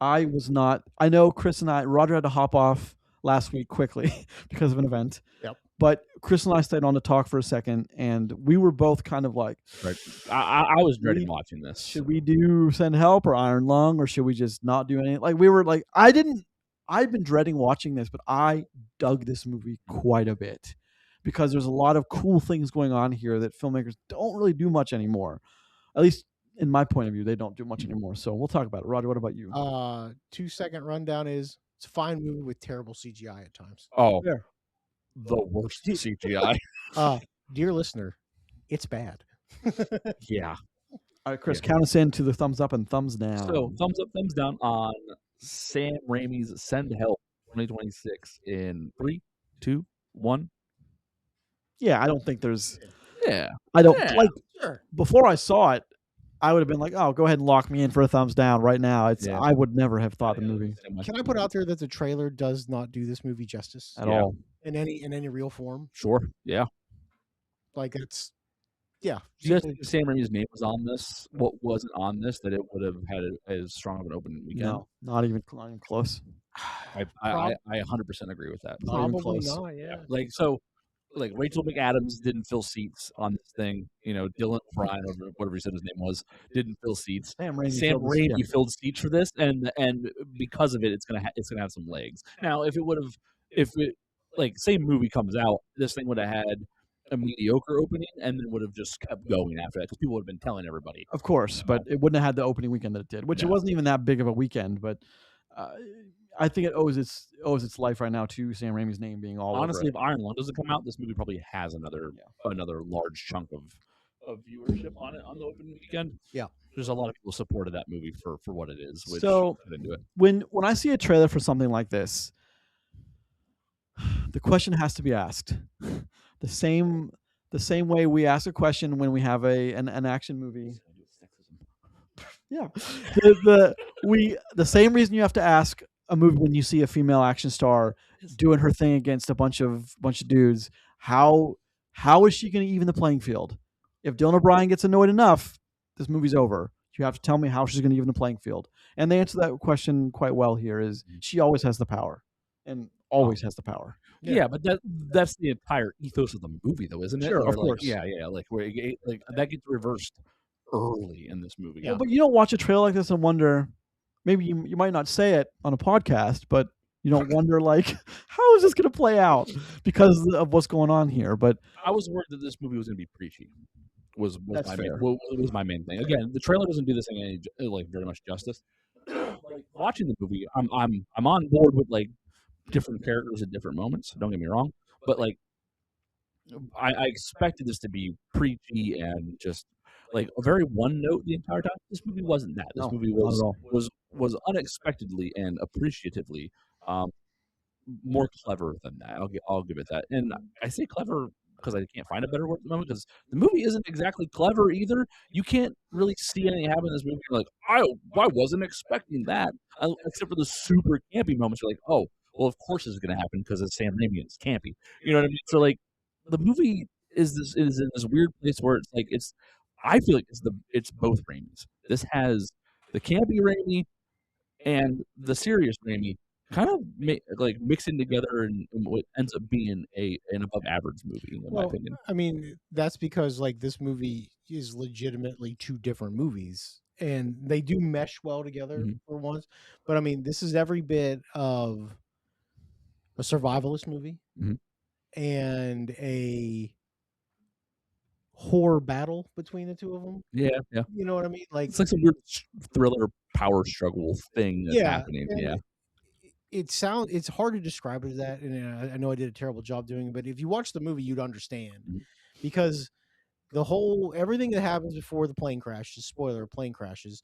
I was not. I know Chris and Roger had to hop off last week quickly because of an event. Yep. But Chris and I stayed on to talk for a second, and we were both kind of like, Right. I was dreading watching this. should we do Send Help or Iron Lung, or should we just not do anything? Like we were like, I've been dreading watching this, but I dug this movie quite a bit because there's a lot of cool things going on here that filmmakers don't really do much anymore. At least in my point of view, they don't do much anymore. So we'll talk about it. Roger, what about you? 2-second rundown is it's a fine movie with terrible CGI at times. Oh, Yeah. the worst CGI. Dear listener, it's bad. Yeah. All right, Chris, Yeah. count us in to the thumbs up and thumbs down. So thumbs up, thumbs down on Sam Raimi's Send Help 2026 in 3, 2, 1. yeah, I don't think there's. Yeah. I don't Yeah. like. Sure. Before I saw it, I would have been like, "Oh, go ahead and lock me in for a thumbs down right now." It's. Yeah. I would never have thought the movie Can I put out there that the trailer does not do this movie justice at Yeah. all. in any real form? Sure. Yeah. Like it's, yeah. Just simply- if Sam Raimi's name was on this, what wasn't on this, that it would have had as strong of an opening weekend. No, not even close. I 100% agree with that. Not even probably close. not. Yeah. Like Rachel McAdams didn't fill seats on this thing. You know, Dylan O'Brien, or whatever he said his name was, didn't fill seats. Sam Raimi. Sam filled this- Raimi yeah. filled seats for this, and because of it, it's gonna have some legs. Now, if it like same movie comes out, this thing would have had a mediocre opening, and then would have just kept going after that because people would have been telling everybody. Of course, but it wouldn't have had the opening weekend that it did, which it No. wasn't even that big of a weekend. But I think it owes its life right now to Sam Raimi's name being all Honestly, over if Iron Lung doesn't come out, this movie probably has another large chunk of viewership on it on the opening weekend. Yeah. There's a lot of people supported that movie for what it is. Which So- I didn't do it. When I see a trailer for something like this, the question has to be asked the same way we ask a question when we have an action movie. Yeah, the same reason you have to ask a movie when you see a female action star doing her thing against a bunch of dudes. How is she going to even the playing field? If Dylan O'Brien gets annoyed enough, this movie's over. You have to tell me how she's going to even the playing field. And they answer that question quite well here. Is she always has the power, and always has the power. Yeah, but that's the entire ethos of the movie, though, isn't it? Sure, Where, of course. Yeah, like where that gets reversed early in this movie. Well, but you don't watch a trailer like this and wonder. Maybe you might not say it on a podcast, but you don't wonder like, how is this going to play out because of what's going on here? But I was worried that this movie was going to be preachy. Was That's my fair. was my main thing. Again, the trailer doesn't do this thing any very much justice. Like, watching the movie, I'm on board with like different characters at different moments. Don't get me wrong, but like I expected this to be preachy and just like a very one note the entire time. This movie wasn't that. This No, movie not at all. was unexpectedly and appreciatively more clever than that. I'll give it that. And I say clever because I can't find a better word at the moment, because the movie isn't exactly clever either. You can't really see anything happen in this movie. You're like, I wasn't expecting that, except for the super campy moments. You're like, oh, well, of course this is going to happen because it's Sam Raimi and it's campy. You know what I mean? So like, the movie is in this weird place where it's like I feel like it's both Raimis. This has the campy Raimi and the serious Raimi kind of mixing together, and what ends up being an above average movie, in my opinion. I mean, that's because like this movie is legitimately two different movies, and they do mesh well together for once. But I mean, this is every bit of a survivalist movie and a horror battle between the two of them. Yeah. You know what I mean? Like, it's like some weird thriller power struggle thing that's happening. Yeah. It's hard to describe it as that, and I know I did a terrible job doing it, but if you watch the movie, you'd understand, because everything that happens before the plane crashes, spoiler, plane crashes,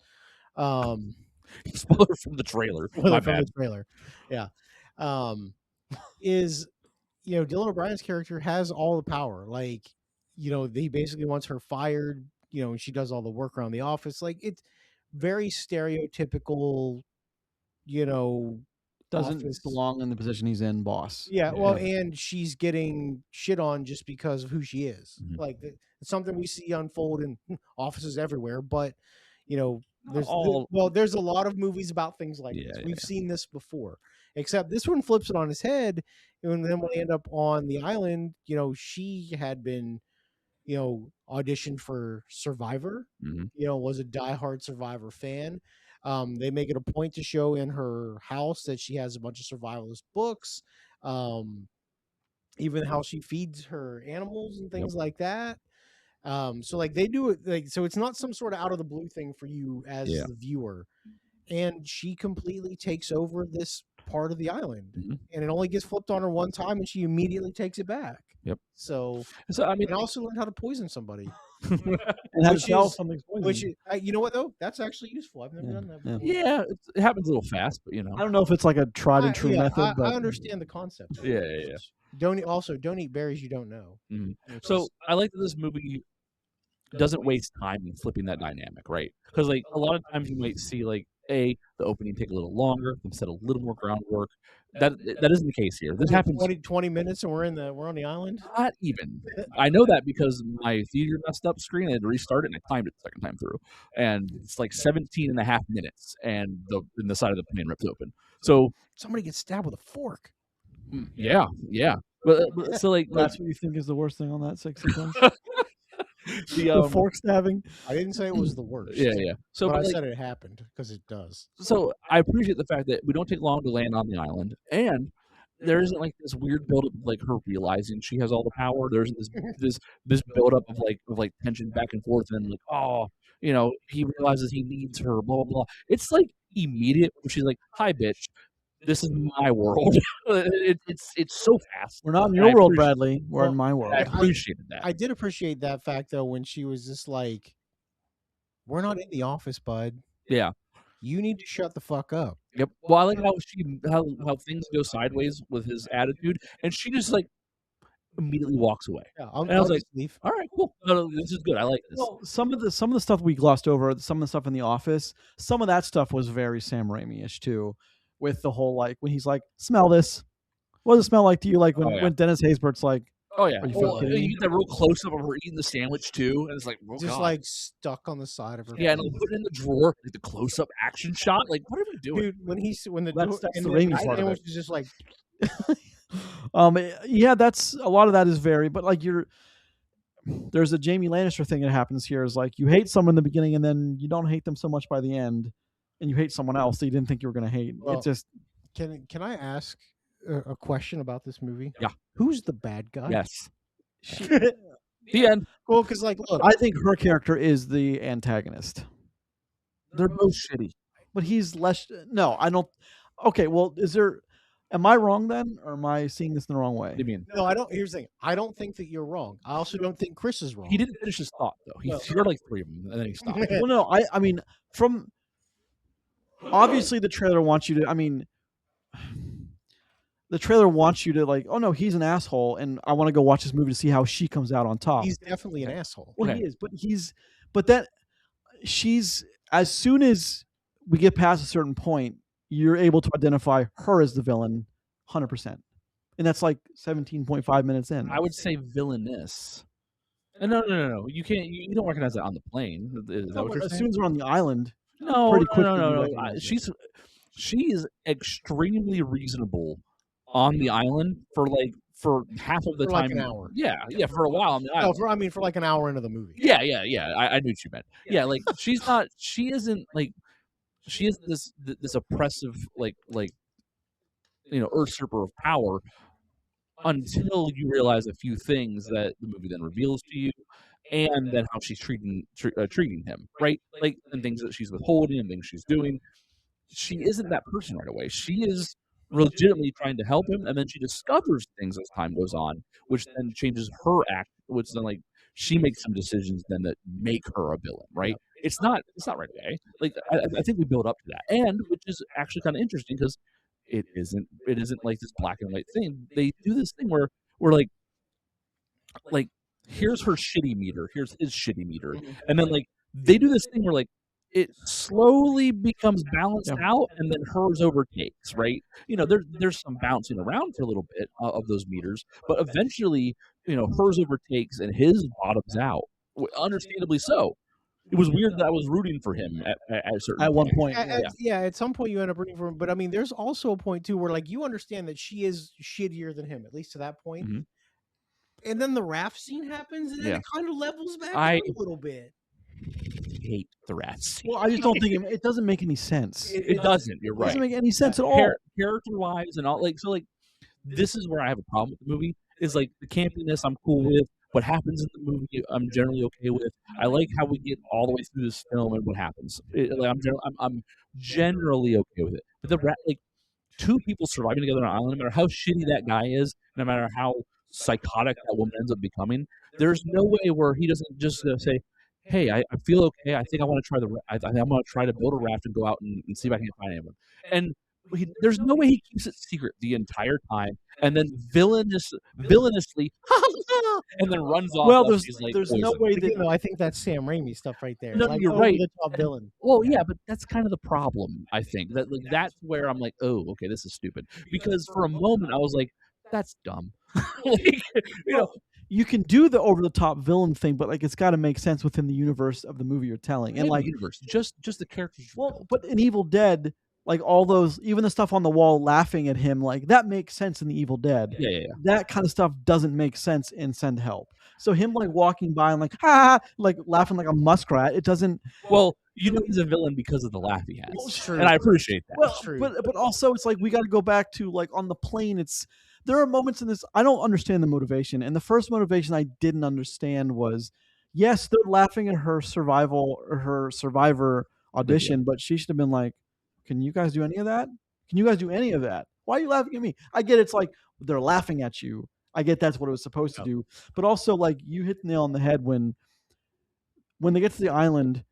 spoiler from the trailer, my bad. The trailer, yeah, is, Dylan O'Brien's character has all the power. Like, he basically wants her fired, and she does all the work around the office. Like, it's very stereotypical, doesn't office. belong in the position he's in, boss. Yeah, well, and she's getting shit on just because of who she is. Like, it's something we see unfold in offices everywhere. But there's a lot of movies about things like this. We've seen this before, except this one flips it on his head. And then when they end up on the island, she had been, auditioned for Survivor. Was a diehard Survivor fan. They make it a point to show in her house that she has a bunch of survivalist books, even how she feeds her animals and things like that. So like they do it so it's not some sort of out of the blue thing for you as the viewer. And she completely takes over this part of the island, and it only gets flipped on her one time, and she immediately takes it back. So I mean, and also learned how to poison somebody. And how to tell something's poison. Which you know what though? That's actually useful. I've never done that before. Yeah, it happens a little fast, but I don't know if it's like a tried and true method. But I understand the concept. Yeah. Don't eat berries you don't know. So I like that this movie doesn't waste time in flipping that dynamic, right? Because like a lot of times you might see like the opening take a little longer, instead a little more groundwork. That isn't the case here. This happens 20 minutes and we're on the island. Not even. I know that because my theater messed up screen. I had to restart it, and I timed it the second time through. And it's like 17 and a half minutes, and the side of the plane rips open. So somebody gets stabbed with a fork. Yeah. But so like that's what you think is the worst thing on that sequence? The fork stabbing. I didn't say it was the worst. Yeah. So but I said it happened because it does. So I appreciate the fact that we don't take long to land on the island, and there isn't like this weird buildup of like her realizing she has all the power. There's this buildup of like tension back and forth, and like, he realizes he needs her, blah blah blah. It's like immediate. She's like, "Hi, bitch. This is my world." It's so fast. We're not in your world, Bradley. We're in my world. I appreciated that. I did appreciate that fact though, when she was just like, "We're not in the office, bud. Yeah, you need to shut the fuck up." Yep. Well, I like how things go sideways with his attitude, and she just like immediately walks away. Yeah, And I was like, just leave. all right, cool. No, this is good. I like this. Well, some of the stuff we glossed over, some of the stuff in The Office, some of that stuff was very Sam Raimi-ish too, with the whole like when he's like, "Smell this." What does it smell like to you? Like when Dennis Haysbert's like, oh yeah, Are you well, kidding me? you get that real close up of her eating the sandwich too, and it's like, oh, Just God. like stuck on the side of her. Yeah, and I'll put it in the drawer, like the close up action shot. Like, what are we doing? Dude, when the That's door- the and Raimi the part of sandwich it. is just like yeah, that's a lot of that is very, but like there's a Jamie Lannister thing that happens here is like you hate someone in the beginning and then you don't hate them so much by the end, and you hate someone else that you didn't think you were going to hate. Well, It just Can I ask a question about this movie? Yeah. Who's the bad guy? Yes. The end. Well, because like, look, I think her character is the antagonist, They're both shitty. but he's less. No, I don't. Okay, well, am I wrong then, or am I seeing this in the wrong way? What do you mean? no, I don't. Here's the thing. I don't think that you're wrong. I also don't think Chris is wrong. He didn't finish his thought though. He heard like 3 of them, and then he stopped. Well, no, I mean, from obviously the trailer wants you to. I mean, the trailer wants you to like, oh no, he's an asshole, and I want to go watch this movie to see how she comes out on top. He's definitely an asshole. Well, Okay. he is, but she's as soon as we get past a certain point, you're able to identify her as the villain, 100%, and that's like 17.5 minutes in. I would say villainous. No. You can't. You don't recognize that on the plane. Is that No, what but you're as saying? soon as we're on the island, No, pretty no, quickly you no. recognize it. She is extremely reasonable on the island for half of the For time. like an hour. Yeah, for a while on the island. No, for like an hour into the movie. Yeah. I knew what you meant. Yeah, like she's not. She isn't like. She is this oppressive usurper of power until you realize a few things that the movie then reveals to you, and then how she's treating him, right? Like, and things that she's withholding and things she's doing. She isn't that person right away. She is legitimately trying to help him, and then she discovers things as time goes on, which then changes her act, which then like she makes some decisions then that make her a villain, right? It's not right away. Like I think we build up to that, and which is actually kind of interesting because it isn't like this black and white thing. They do this thing where we're like here's her shitty meter, here's his shitty meter, and then like they do this thing where like it slowly becomes balanced out, and then hers overtakes, right? There's some bouncing around for a little bit of those meters, but eventually, hers overtakes and his bottoms out. Understandably so. It was weird that I was rooting for him at a certain at one point, At some point you end up rooting for him, but I mean, there's also a point too where like you understand that she is shittier than him, at least to that point. Mhm. And then the raft scene happens, and then it kind of levels back I- a little bit. hate the rat scene. Well, I just don't think it doesn't make any sense. It doesn't. You're It right. doesn't make any sense at all. Character-wise and all, this is where I have a problem with the movie. Is like the campiness I'm cool with. What happens in the movie I'm generally okay with. I like how we get all the way through this film and what happens. I'm generally okay with it. But the rat, like two people surviving together on an island, no matter how shitty that guy is, no matter how psychotic that woman ends up becoming, there's no way where he doesn't just say, hey, I feel okay. I think I want to try I think I'm going to try to build a raft and go out and see if I can find anyone. And there's no way he keeps it secret the entire time, and then villainously, and then runs off. Well, like there's no poison. way But, that I think that's Sam Raimi stuff right there. No, like, you're right. The top villain. Well, yeah, but that's kind of the problem. I think that's where I'm like, oh, okay, this is stupid. Because for a moment I was like, that's dumb. you can do the over the top villain thing, but like it's got to make sense within the universe of the movie you're telling, and like universe, just the characters. Well, but in Evil Dead, like all those, even the stuff on the wall laughing at him, like that makes sense in the Evil Dead. Yeah. That kind of stuff doesn't make sense in Send Help. So him like walking by and like ha, like laughing like a muskrat, it doesn't. Well, he's a villain because of the laugh he has, It's true. and I appreciate that. Well, but also it's like we got to go back to like on the plane. There are moments in this I don't understand the motivation, and the first motivation I didn't understand was yes, they're laughing at her survivor audition, but she should have been like, can you guys do any of that? Can you guys do any of that? Why are you laughing at me? I get it's like they're laughing at you. I get that's what it was supposed to do. But also like you hit the nail on the head when they get to the island,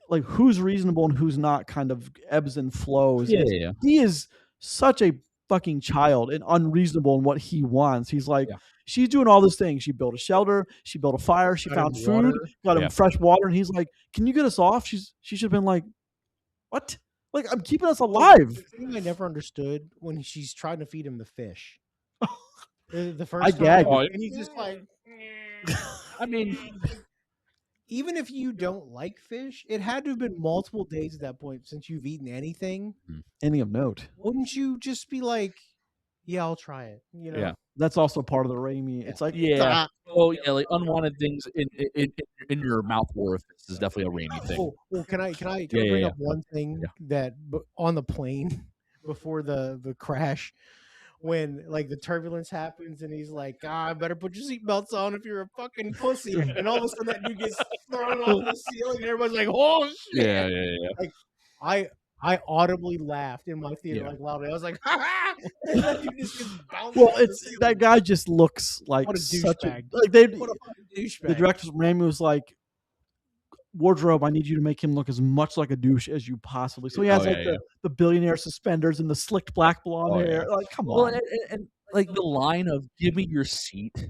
like who's reasonable and who's not kind of ebbs and flows. Yeah. He is such a fucking child and unreasonable in what he wants. He's like, Yeah. she's doing all these things. She built a shelter. She built a fire. She Got found him food. water. Got him Yeah. fresh water. And he's like, can you get us off? She should have been like, what? Like, I'm keeping us alive. The thing I never understood when she's trying to feed him the fish. The I first gagged. time, and he's just like, I mean, even if you don't like fish, it had to have been multiple days at that point since you've eaten anything. Any of note. Wouldn't you just be like, yeah, I'll try it? You know? Yeah. That's also part of the Raimi. It's like, yeah. Oh yeah, like unwanted things in your mouth orifice is definitely a Raimi thing. Oh, can I Yeah, bring yeah. up one thing that on the plane before the crash, when like the turbulence happens and he's like, I better put your seatbelts on if you're a fucking pussy, and all of a sudden that dude gets thrown off the ceiling and everybody's like, oh shit. Yeah. Like I audibly laughed in my theater Yeah. like loudly. I was like, ha ha! And that dude just gets bounced well, off the it's ceiling. that guy just looks like What a such a douchebag. like they. What a fucking douchebag. The director Raimi was like, wardrobe, I need you to make him look as much like a douche as you possibly. So he has the billionaire suspenders and the slicked black blonde hair. Like, come Well, on. and like the line of "Give me your seat"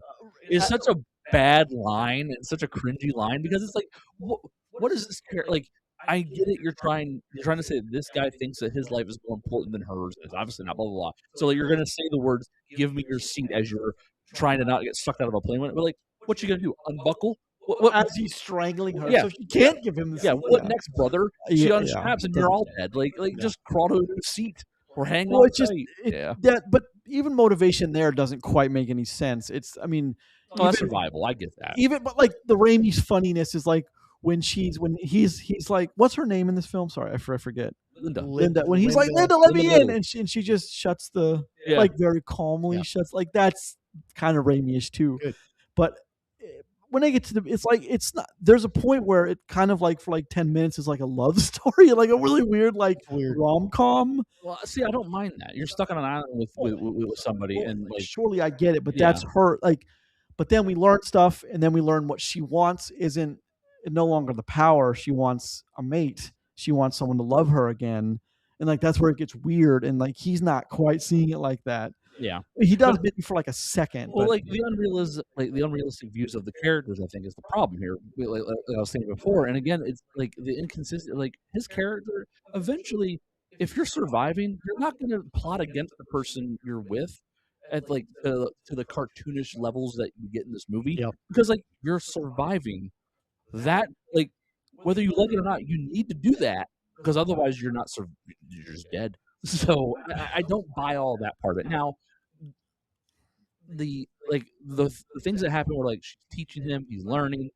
is such a bad line and such a cringy line because it's like, what is this character like? I get it. You're trying to say that this guy thinks that his life is more important than hers. It's obviously not. Blah blah blah. So like, you're gonna say the words "Give me your seat" as you're trying to not get sucked out of a plane. But like, what you gonna do? Unbuckle? What as he's strangling her, Yeah. so she can't give him the seat. What next, brother? She Yeah, unstraps and you're all dead. Like just crawl to a new seat or hang on. Well, it's just tight. that, but even motivation there doesn't quite make any sense. It's, I mean, That's survival. I get that. But like the Raimi's funniness is like when he's like, what's her name in this film? Sorry, I forget. Linda. When he's like, Linda, let me in, and she just shuts like very calmly shuts. Like that's kind of Raimi-ish too. Good. But when I get to it's not. There's a point where it kind of like for like 10 minutes is like a love story, like a really weird rom-com. Well, see, I don't mind that. You're stuck on an island with somebody, and like, surely I get it, but that's her. Like, but then we learn stuff, and then we learn what she wants isn't no longer the power. She wants a mate. She wants someone to love her again, and like that's where it gets weird. And like he's not quite seeing it like that. Yeah, he does maybe for like a second. Well, like the unrealistic views of the characters, I think, is the problem here. Like I was saying before, and again, it's like the inconsistent. Like his character, eventually, if you're surviving, you're not going to plot against the person you're with at like to the cartoonish levels that you get in this movie, because like you're surviving. That like whether you like it or not, you need to do that because otherwise you're not you're just dead. So I don't buy all that part of it. Now, the things that happen where like she's teaching him, he's learning.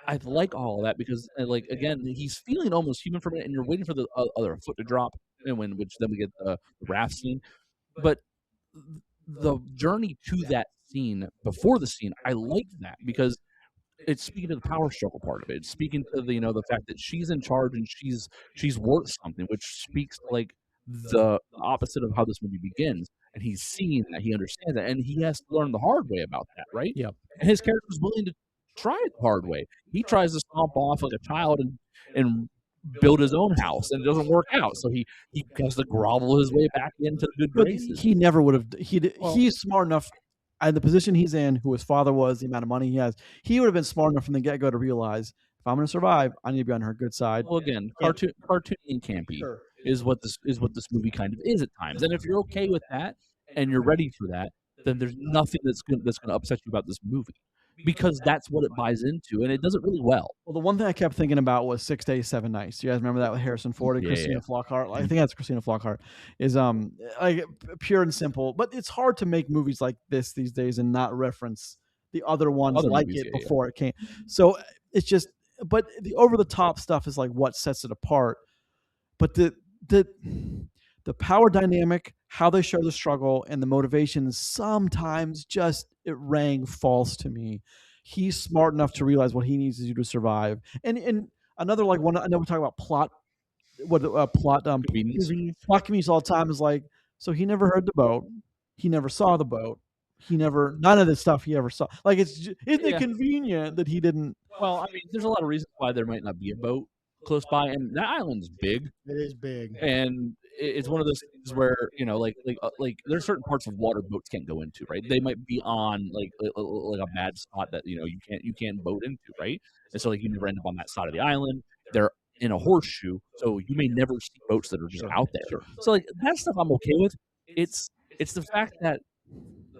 I like all of that because like again, he's feeling almost human for a minute, and you're waiting for the other foot to drop, and which then we get the raft scene. But the journey to that scene before the scene, I like that because it's speaking to the power struggle part of it. It's speaking to the the fact that she's in charge and she's worth something, which speaks to like the opposite of how this movie begins. And he's seeing that, he understands that, and he has to learn the hard way about that, right? Yeah. And his character is willing to try it the hard way. He tries to stomp off like a child and build his own house, and it doesn't work out. So he has to grovel his way back into the good graces. He never would have. He's smart enough. And the position he's in, who his father was, the amount of money he has, he would have been smart enough from the get-go to realize, if I'm going to survive, I need to be on her good side. Well, again, cartoony and campy is what this movie kind of is at times. And if you're okay with that and you're ready for that, then there's nothing that's going to upset you about this movie because that's what it buys into, and it does it really well. Well, the one thing I kept thinking about was 6 Days, 7 Nights. Do you guys remember that with Harrison Ford and Christina Flockhart? I think that's Christina Flockhart. Is like pure and simple, but it's hard to make movies like this these days and not reference the other ones like movies, it before it came. So it's just, but the over the top stuff is like what sets it apart. But the power dynamic, how they show the struggle, and the motivations sometimes just it rang false to me. He's smart enough to realize what he needs to do to survive. And another like one I know we talk about plot convenience all the time is like, so he never heard the boat, he never saw the boat, none of this stuff he ever saw. Like isn't it convenient that he didn't? Well, I mean, there's a lot of reasons why there might not be a boat. close by, and that island's big. It is big. And it's one of those things where like there's certain parts of water boats can't go into, right? They might be on like a bad spot that you can't boat into, right? And so like you never end up on that side of the island. They're in a horseshoe, so you may never see boats that are just out there. So like that stuff I'm okay with. It's the fact that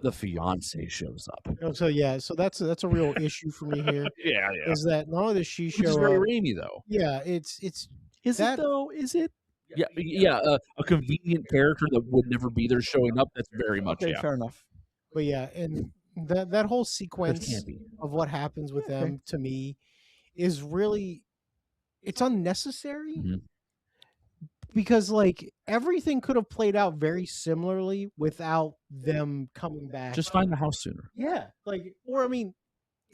the fiance shows up. So yeah, so that's a real issue for me here. Yeah. Is that not only does she Which is show very up? Raimi though. Yeah, it's Is that- it though? Is it? Yeah. A convenient character that would never be there showing up. That's very much Okay, fair enough. But yeah, and that whole It sequence can't be. of what happens with Okay. them to me is really it's unnecessary. Mhm. Because like everything could have played out very similarly without them coming back. Just find the house sooner. Yeah, like or I mean,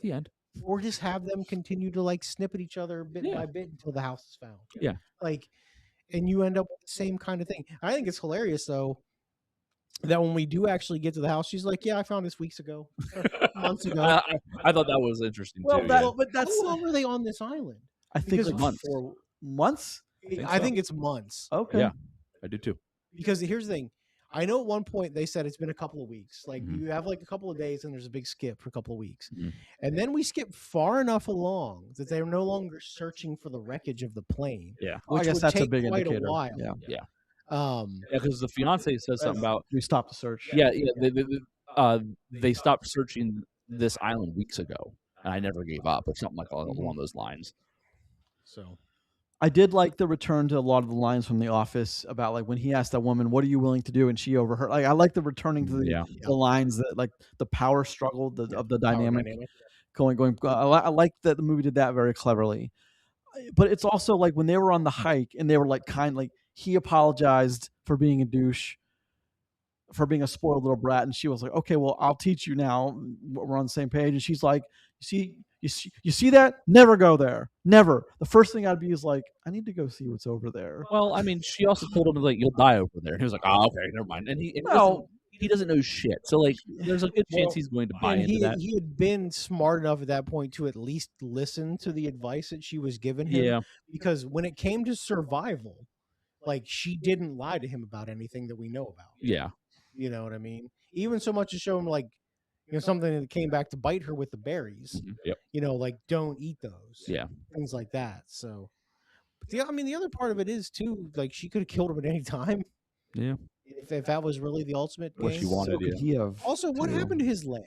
The end. or just have them continue to like snip at each other bit Yeah. by bit until the house is found. Yeah. Like, and you end up with the same kind of thing. I think it's hilarious though that when we do actually get to the house, she's like, "Yeah, I found this weeks ago, or months ago." I thought that was interesting Well, too. but that's How long were they on this island? I think because like months. 4 months. I think it's months. Okay. Yeah. I do too. Because here's the thing. I know at one point they said it's been a couple of weeks. Like Mhm. you have like a couple of days and there's a big skip for a couple of weeks. Mhm. And then we skip far enough along that they're no longer searching for the wreckage of the plane. Yeah. Well, I which guess would that's a take big quite indicator. a while. Yeah. Yeah, Um because the fiance says something about We stopped the search. they stopped searching this island weeks ago, and I never gave up, or something like along those lines. so I did like the return to a lot of the lines from The Office about like when he asked that woman, "What are you willing to do?" and she overheard. Like I like the returning to Yeah. the lines that like the power struggle of the power dynamic going. I like that the movie did that very cleverly. But it's also like when they were on the hike and they were like he apologized for being a douche, for being a spoiled little brat, and she was like, "Okay, well, I'll teach you now. We're on the same page." And she's like, You see that? Never go there. Never. The first thing I'd be is like, I need to go see what's over there. Well, I mean, she also told him like you'll die over there. And he was like, "Oh, okay, never mind." And he doesn't know shit. So like, there's a good chance he's going to buy and into that. he had been smart enough at that point to at least listen to the advice that she was giving him. Yeah. Because when it came to survival, like she didn't lie to him about anything that we know about. Yeah. You know what I mean? Even so much to show him like, something that came back to bite her with the berries. Yep. Like don't eat those. Yeah. Things like that. So, but the other part of it is too, like she could have killed him at any time. Yeah. If that was really the ultimate What game. she wanted. So could he have? Also, what too. happened to his leg?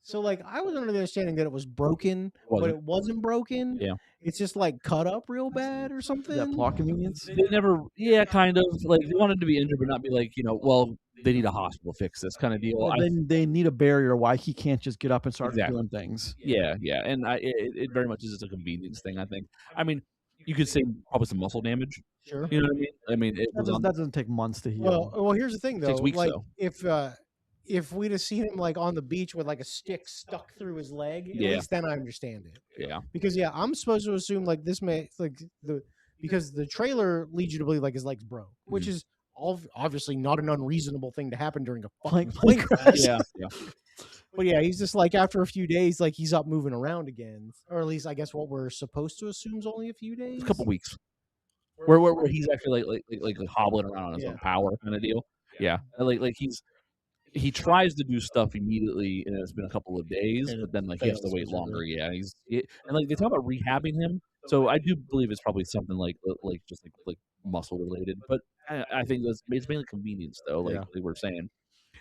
So, like, I was under the understanding that it was broken, but it wasn't broken. Yeah. It's just like cut up real bad or something. That plot convenience? They never. Yeah, kind of. Like they wanted to be injured, but not be like well, they need a hospital fix this kind of deal. Well, they need a barrier why he can't just get up and start Exactly. doing things. Yeah, and it very much is just a convenience thing. I think. I mean, you could say probably some muscle damage. Sure. You know what I mean? I mean, it That was on. doesn't take months to heal. Well, here's the thing though. Takes weeks, like, though. if we'd have seen him like on the beach with like a stick stuck through his leg, at Yeah. least then I understand it. Yeah. Because I'm supposed to assume like this may because the trailer leads you to believe like his legs broke, which is obviously not an unreasonable thing to happen during a fucking plane crash. Yeah. But yeah, he's just like after a few days, like he's up moving around again, or at least I guess what we're supposed to assume is only a few days. A couple weeks. Where he's actually like hobbling around on his own power kind of deal. Yeah. Like he tries to do stuff immediately, and it's been a couple of days, And but then like it he has to fails wait miserably. longer. Yeah, and like they talk about rehabbing him, so I do believe it's probably something like just like muscle related. But I think it's mainly convenience though, like we were saying.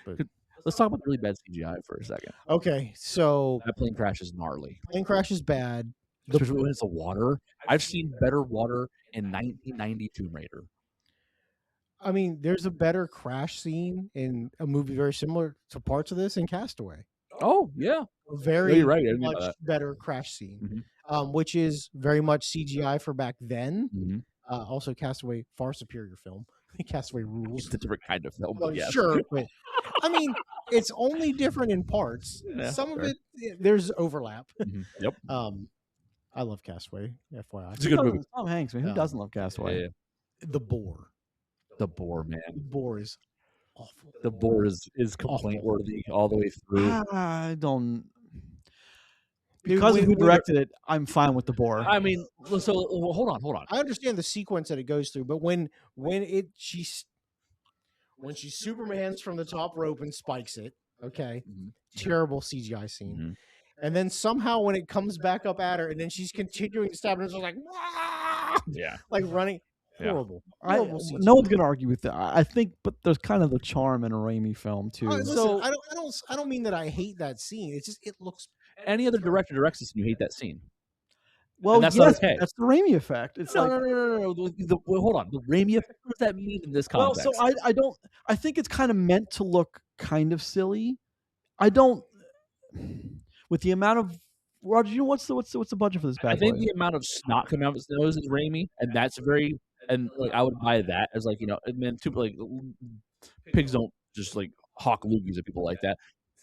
But- Let's talk about the really bad CGI for a second. Okay, so That plane crash is gnarly, plane crash is bad. especially when it's the water. I've seen better water in 1990 Tomb Raider. I mean, there's a better crash scene in a movie very similar to parts of this in Castaway. Oh yeah, A very you're right. I didn't know much that. better crash scene, which is very much CGI for back then. Mm-hmm. Also, Castaway, far superior film. Castaway rules. It's a different kind of film, Well, but yes. sure, but I mean, it's only different in parts. Yeah, Some fair. of it, there's overlap. Yep. I love Castaway, FYI. It's a good movie. Tom Hanks, man. Who Yeah. doesn't love Castaway? Yeah. The Boar. The Boar, man. The Boar is awful. The Boar is complaint worthy all the way through. I don't. because of who when- directed it, I'm fine with the bore. I mean, so hold on. I understand the sequence that it goes through, but when she Supermans from the top rope and spikes it, okay, terrible CGI scene. Mhm. And then somehow when it comes back up at her, and then she's continuing to stab her, it's like, "Wah!" Yeah. like running, Yeah. horrible. No one's gonna argue with that. I think, but there's kind of the charm in a Raimi film too. Listen, So I don't mean that I hate that scene. It's just it looks. Any other director directs this and you hate that scene? well, that's yes, not okay. that's the Raimi effect. It's No, like, no. Hold on. The Raimi effect. What does that mean in this well, context? so I don't. I think it's kind of meant to look kind of silly. I don't. With the amount of Roger, you know what's the budget for this bad I think boy? the amount of snot coming out of his nose is Raimi, and that's very. And like I would buy that as like pigs don't just like hawk loogies at people like that.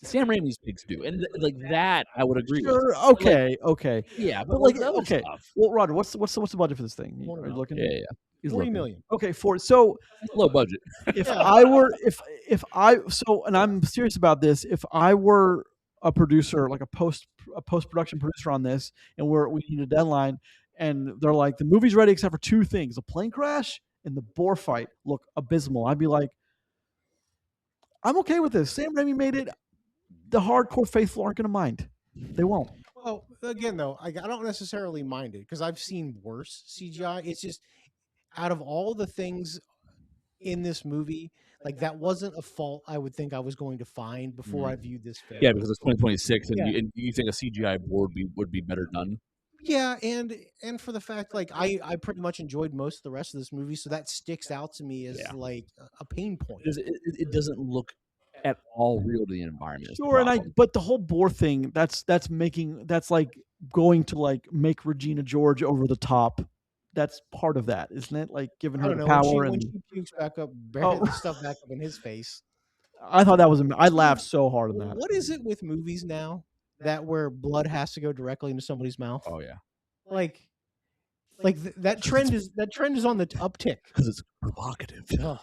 Sam Raimi's pigs do, and like that I would agree with. Sure. Okay. Okay. Yeah, But like, the other okay. stuff. Well, Roger, what's the budget for this thing? Wanna Are you know. looking? Yeah. He's 40 looking. million. Okay. So Low budget. if I were and I'm serious about this, if I were a producer, like a post production producer on this, and we need a deadline, and they're like, the movie's ready except for two things: a plane crash and the boar fight look abysmal. I'd be like, I'm okay with this. Sam Raimi made it. The hardcore faithful aren't going to mind. They won't. Well, again, though, I don't necessarily mind it because I've seen worse CGI. It's just out of all the things in this movie, like that wasn't a fault I would think I was going to find before I viewed this film. Yeah, because it's 2026, and, Yeah. you think a CGI board would be better done. Yeah, and for the fact, like I pretty much enjoyed most of the rest of this movie, so that sticks out to me as Yeah. like a pain point. It doesn't look at all real to the environment. is the Sure, problem. but the whole boar thing, that's like going to like make Regina George over the top. That's part of that, isn't it? Like giving I her don't the know power when and she pukes back up, Oh. the stuff back up in his face. I thought that was I laughed so hard on that. What is it with movies now that where blood has to go directly into somebody's mouth? Oh yeah, Like that trend is on the uptick. because it's provocative. Ugh.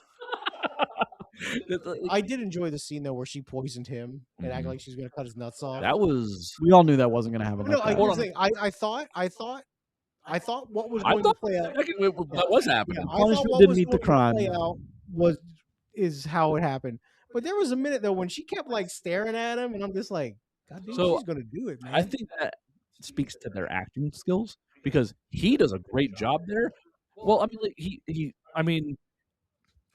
I did enjoy the scene though where she poisoned him and acted like she was going to cut his nuts off. That was. We all knew that wasn't going to happen. No, like that. Hold on. I thought what was I going to thought play out. that was happening. Yeah, I Punishment thought what didn't was meet the going to play crime. out is how it happened. But there was a minute though when she kept like staring at him, and I'm just like, God damn, So, she's going to do it, man. I think that speaks to their acting skills because he does a great job there. Well, I mean, like,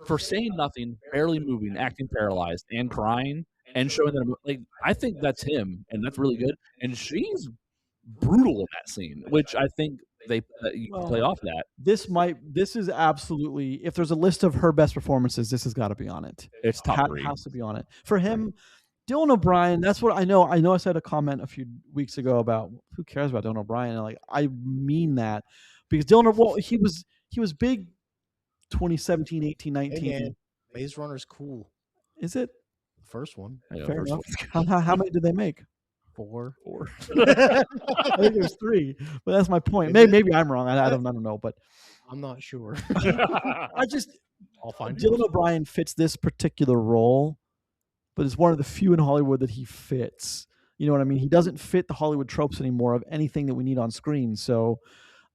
for saying nothing, barely moving, acting paralyzed, and crying, and showing that, like, I think that's him, and that's really good. And she's brutal in that scene, which I think you can play off that. This is absolutely, if there's a list of her best performances, this has got to be on it. It's top three. Has to be on it. For him, Dylan O'Brien, that's what I know. I know I said a comment a few weeks ago about who cares about Dylan O'Brien, and like I mean that because he was big 2017, 18, 19. Hey, man, Maze Runner's cool. Is it? The first one. Yeah, Fair first enough. How many did they make? 4. I think there's 3, but that's my point. Maybe I'm wrong. I don't know, but I'm not sure. I just I'll find Dylan O'Brien fits this particular role, but it's one of the few in Hollywood that he fits. You know what I mean? He doesn't fit the Hollywood tropes anymore of anything that we need on screen. So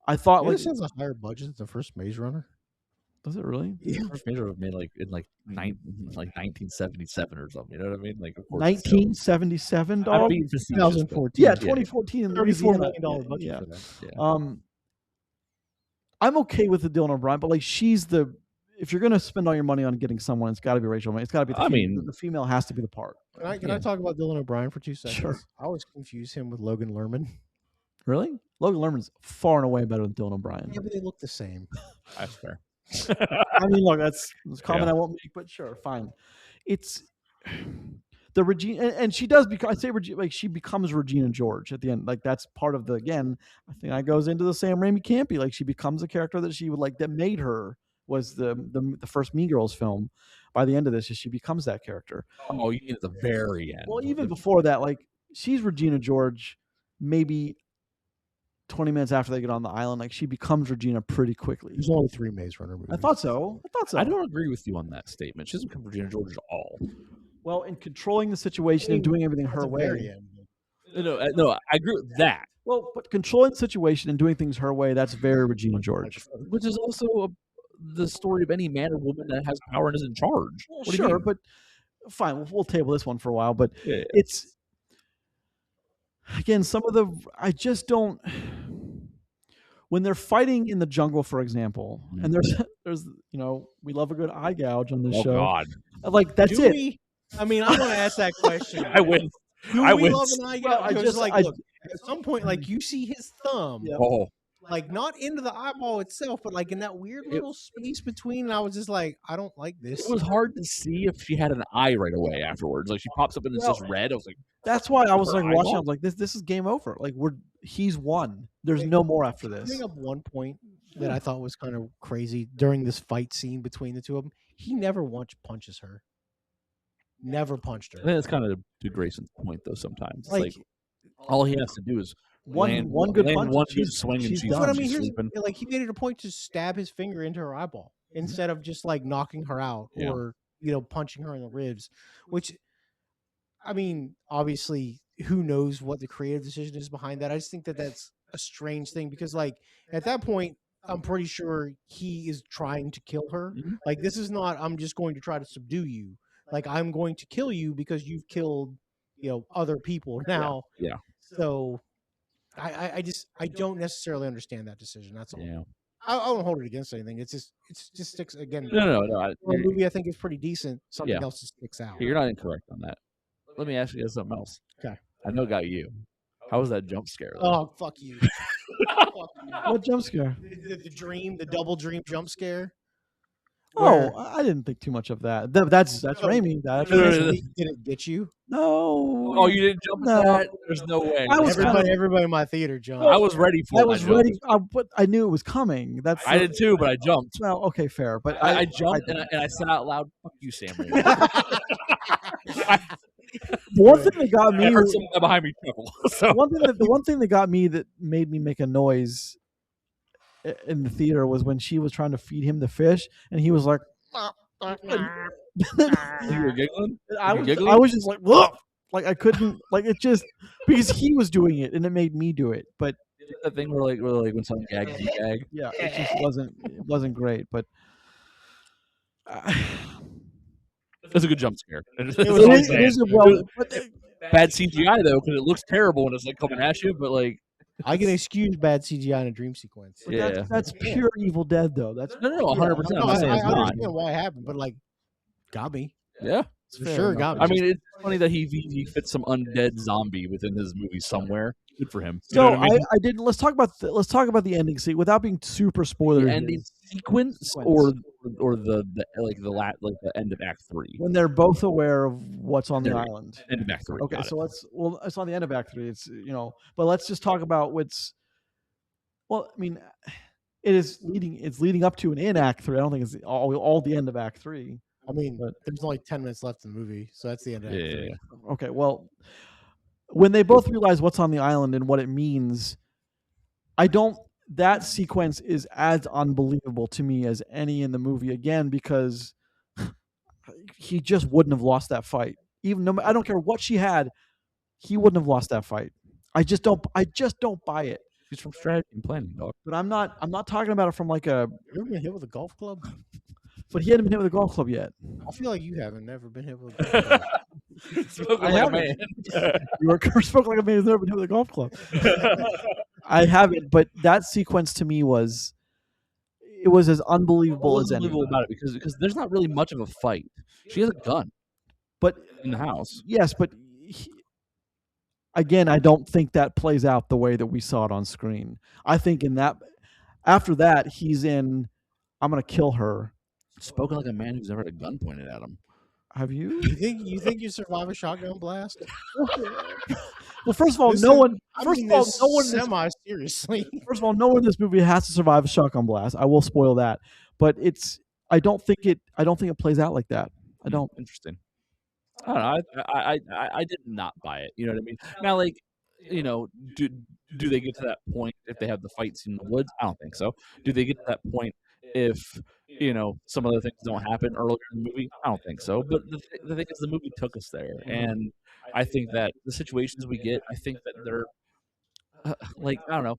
I thought, This has a higher budget than the first Maze Runner. does it really? Yeah. The first major was made like in 1977 or something. You know what I mean? Like of course, 1977, I'm dog. being facetious, but- 2014. Yeah, 2014 in $34 Louisiana. million budget Yeah. for that. Yeah. I'm okay with the Dylan O'Brien, but like if you're gonna spend all your money on getting someone, it's got to be Rachel. It's got to be. The female has to be the part. Can I talk about Dylan O'Brien for 2 seconds? Sure. I always confuse him with Logan Lerman. Really? Logan Lerman's far and away better than Dylan O'Brien. Yeah, but they look the same. That's fair. I mean, look, that's a comment I won't make, but sure, fine. It's the Regina, and she does because I say Regina, like she becomes Regina George at the end. Like that's part of the again. I think that goes into the Sam Raimi campy. Like she becomes a character that she would like that made her was the first Mean Girls film. By the end of this, she becomes that character. Oh, you mean at the very end? Well, even before that, like she's Regina George, maybe 20 minutes after they get on the island, like she becomes Regina pretty quickly. There's only 3 Maze Runner movies. I thought so. I don't agree with you on that statement. She doesn't come from Regina George at all. Well, in controlling the situation and doing everything At her the very way. end. No, I agree with that. Well, but controlling the situation and doing things her way—that's very Regina George. Which is also the story of any man or woman that has power and is in charge. Well, What do you sure, mean? but fine. We'll table this one for a while. But Yeah. it's again some of the I just don't. When they're fighting in the jungle, for example, and there's we love a good eye gouge on this Oh show. God, Like that's Do it. we? I mean, I want to ask that question. I win. Do I we win. love an eye Well, gouge? I Just just- like I- look, at some point, like you see his thumb, Yeah. Oh, like not into the eyeball itself, but like in that weird little space between. And I was just like, I don't like this. it was hard to see if she had an eye right away afterwards. Like she pops up and it's just red. I was like, That's why I was Her like watching. eyeball? I was like, this is game over. Like he's won. There's no more after this. Bring up one point that I thought was kind of crazy during this fight scene between the two of them. He never once punches her. Never punched I her. think that's kind of to Grayson's point though. Sometimes it's Like, like all he has to do is One good land punch, one she's- good swing, and she's she's, done. but I mean, she's here's sleeping. like he made it a point to stab his finger into her eyeball instead of just like knocking her out Yeah. or punching her in the ribs. Which, I mean, obviously, who knows what the creative decision is behind that? I just think that that's a strange thing because, like, at that point, I'm pretty sure he is trying to kill her. Mhm. Like, this is not, I'm just going to try to subdue you. Like, I'm going to kill you because you've killed, other people now. Yeah. So, I don't necessarily understand that decision. That's all. Yeah. I won't hold it against anything. It just sticks again. No. For a movie I think is pretty decent. Something Yeah. else just sticks out. You're not incorrect on that. Let me ask you guys something else. Okay. I know it got you. How was that jump scare? Though? Oh, fuck you. Fuck you. What jump scare? The double dream jump scare. Oh, I didn't think too much of that. That's Raimi. That's No, no, Did no. it get you? no. Oh, you didn't jump No. at that? There's no way. I was Everybody in my theater jumped. I was ready for I it. was jumped. ready, but I knew it was coming. That's I did too, but I jumped. well, okay, fair. But I jumped and I said out loud, "Fuck you, Sam Raimi." the one thing that got I me, heard someone behind me chuckle. So the one thing that got me that made me make a noise in the theater was when she was trying to feed him the fish, and he was like, you were giggling. I You was, giggling? I was just like, "Whoa!" Like I couldn't, like it just because he was doing it and it made me do it. But That thing where when someone gags, you gag. yeah, it just wasn't great. But It's a good jump scare. That's it all I'm is, saying. Bad CGI though, because it looks terrible when it's like coming at you. But like, I can excuse bad CGI in a dream sequence. But Yeah. that's pure Evil Dead though. That's no, 100%. No, I'm not saying I it's not. understand why it happened, but like, got me. Yeah. For fair sure, enough. got me. I mean, it's funny that he fits some undead zombie within his movie somewhere. Good for him. You So know what I mean? I didn't. Let's talk about the ending scene without being super spoiler. The ending sequence or the end of Act 3. when they're both aware of what's on the There we island. End of Act 3. Okay, got so it's on the end of Act 3. It's but let's just talk about what's. Well, I mean, it's leading up to and in Act 3. I don't think it's all the end of Act 3. I mean, but- there's only 10 minutes left in the movie, so that's the end of it. Act Yeah. three. Okay, well, when they both realize what's on the island and what it means, that sequence is as unbelievable to me as any in the movie again because he just wouldn't have lost that fight. I don't care what she had, he wouldn't have lost that fight. I just don't buy it. He's from strategy and planning, dog. But I'm not talking about it from like a. You ever been hit with a golf club? But he hadn't been hit with a golf club yet. I feel like you haven't never been hit with a golf club. Spoken I like a haven't. man. You were spoke like a man who's never been hit with a golf club. I haven't, but that sequence to me was as unbelievable What's as any. unbelievable about it because there's not really much of a fight. She has a gun But in the house. yes, but again, I don't think that plays out the way that we saw it on screen. I think after that, he's in. I'm gonna kill her. Spoken like a man who's never had a gun pointed at him. Have you? You think you survive a shotgun blast? Well, first of all, This no is- one. I First mean of all, this no one. in this- semi seriously. First of all, no one in this movie has to survive a shotgun blast. I will spoil that, but I don't think it plays out like that. I don't. Interesting. I don't know. I did not buy it. You know what I mean? Now, like, do they get to that point if they have the fight scene in the woods? I don't think so. Do they get to that point if some other things don't happen earlier in the movie. I don't think so. But the thing is, the movie took us there, and I think that the situations we get, I think that they're like, I don't know.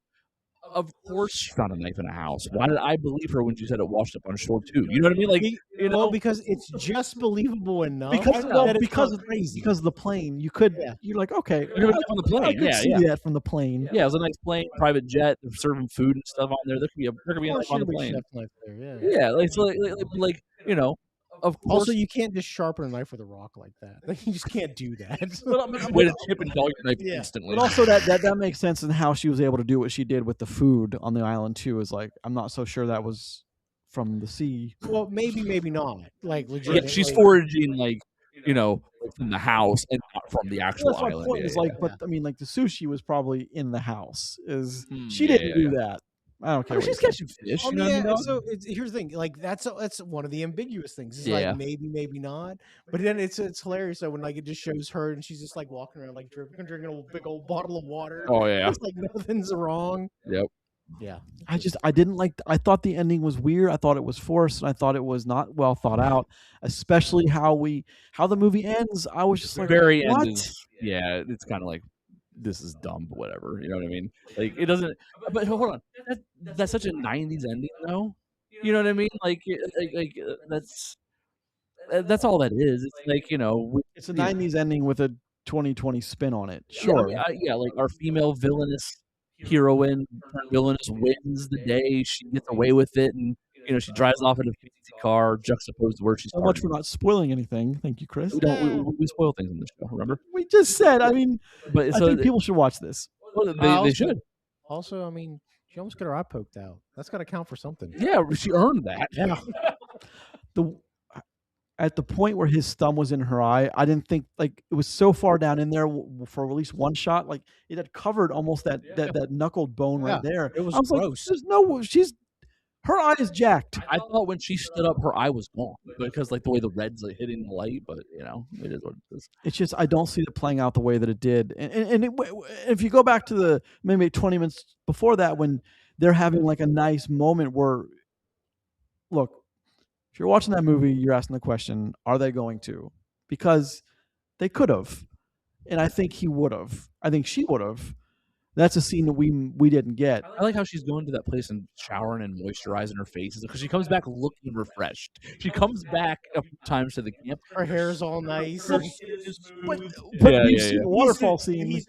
Of course, she found a knife in a house. Why did I believe her when she said it washed up on shore too? You know what I mean? Like, Well, because it's just believable enough. Because that it's not because of the plane, you're like, okay, You're on the plane. I could see that from the plane. Yeah, it was a nice plane, private jet, they're serving food and stuff on there. There could be a knife on the plane. Yeah, like of course. Also, you can't just sharpen a knife with a rock like that. Like, you just can't do that. Way to chip and dull your knife instantly. But also that makes sense in how she was able to do what she did with the food on the island too. Is like, I'm not so sure that was from the sea. Well, maybe not. Like, legit. Yeah, she's foraging from the house and not from the actual That's my island. point. Is like, but I mean, like the sushi was probably in the house. She didn't do that. I don't care. She's catching fish. So here's the thing. Like, that's one of the ambiguous things. It's like maybe not. But then it's hilarious though when like it just shows her and she's just like walking around like drinking a big old bottle of water. Oh yeah. It's like nothing's wrong. Yep. Yeah. I didn't like. I thought the ending was weird. I thought it was forced, and I thought it was not well thought out. Especially how the movie ends. I was just like, very what? end is, it's kind of like, this is dumb, but whatever. You know what I mean? Like, it doesn't. But hold on, that's such a '90s ending, though. You know what I mean? Like that's all that is. It's like it's a '90s ending with a 2020 spin on it. Sure. Yeah, like our female villainous heroine, villainous wins the day. She gets away with it, and she drives off in a fancy car, juxtaposed to where she's. So much for not spoiling anything. Thank you, Chris. We spoil things in the show. Remember? We just said. I mean, but I think people should watch this. Well, they should. Also, I mean, she almost got her eye poked out. That's got to count for something. Yeah, she earned that. Yeah. At the point where his thumb was in her eye, I didn't think, like, it was so far down in there for at least one shot, like it had covered almost that knuckled bone right there. It was Like, gross. there's her eye is jacked. I thought when she stood up, her eye was gone because like the way the red's like hitting the light, but it is what it is. It's just I don't see it playing out the way that it did. And if you go back to maybe 20 minutes before that, when they're having like a nice moment where, look, if you're watching that movie, you're asking the question, are they going to? Because they could have. And I think he would have. I think she would have. That's a scene that we didn't get. I like how she's going to that place and showering and moisturizing her face because she comes back looking refreshed. She comes back a few times to the camp. Her hair's all nice. But we've seen the waterfall scene.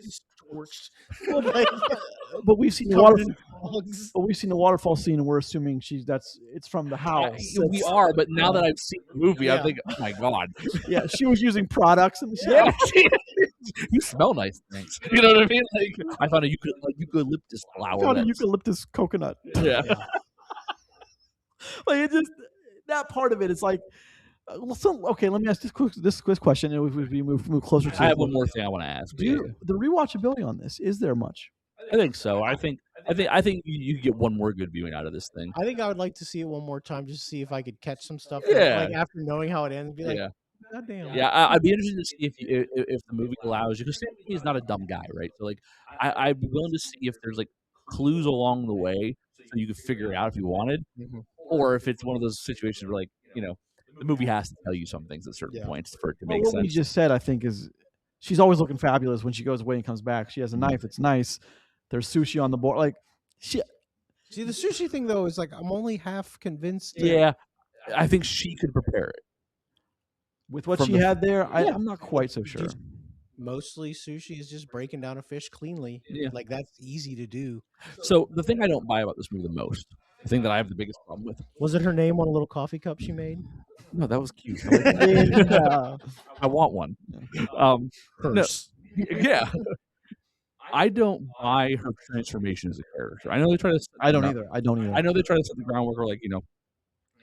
But we've seen the waterfall scene, and we're assuming it's from the house. We are, but now that I've seen the movie, I think, oh my god, yeah, she was using products and you smell nice, thanks. You know what I mean? Like, I found a eucalyptus flower. Found a eucalyptus coconut. Yeah. Like it just that part of it. It's like. Okay, let me ask this quick question, and we move closer to. I have one more thing I want to ask. The rewatchability on this, is there much? I think so. I think you get one more good viewing out of this thing. I think I would like to see it one more time just to see if I could catch some stuff. Yeah. Like after knowing how it ends, be like, God damn. Yeah, I'd be interested to see if the movie allows you, because Sam Raimi is not a dumb guy, right? So like, I'd be willing to see if there's like clues along the way so you could figure it out if you wanted, or if it's one of those situations where like the movie has to tell you some things at certain points for it to make sense. What we just said, I think, is she's always looking fabulous when she goes away and comes back. She has a knife. It's nice. There's sushi on the board. Like, see, the sushi thing though is like I'm only half convinced. Yeah, I think she could prepare it with what she had there. I'm not quite so sure. Mostly sushi is just breaking down a fish cleanly. Yeah, like that's easy to do. So the thing I don't buy about this movie the most, the thing that I have the biggest problem with, was it her name on a little coffee cup she made? No, that was cute. I want one. No, yeah. I don't buy her transformation as a character. I know they try to. I don't either. I know they try to set the groundwork where, like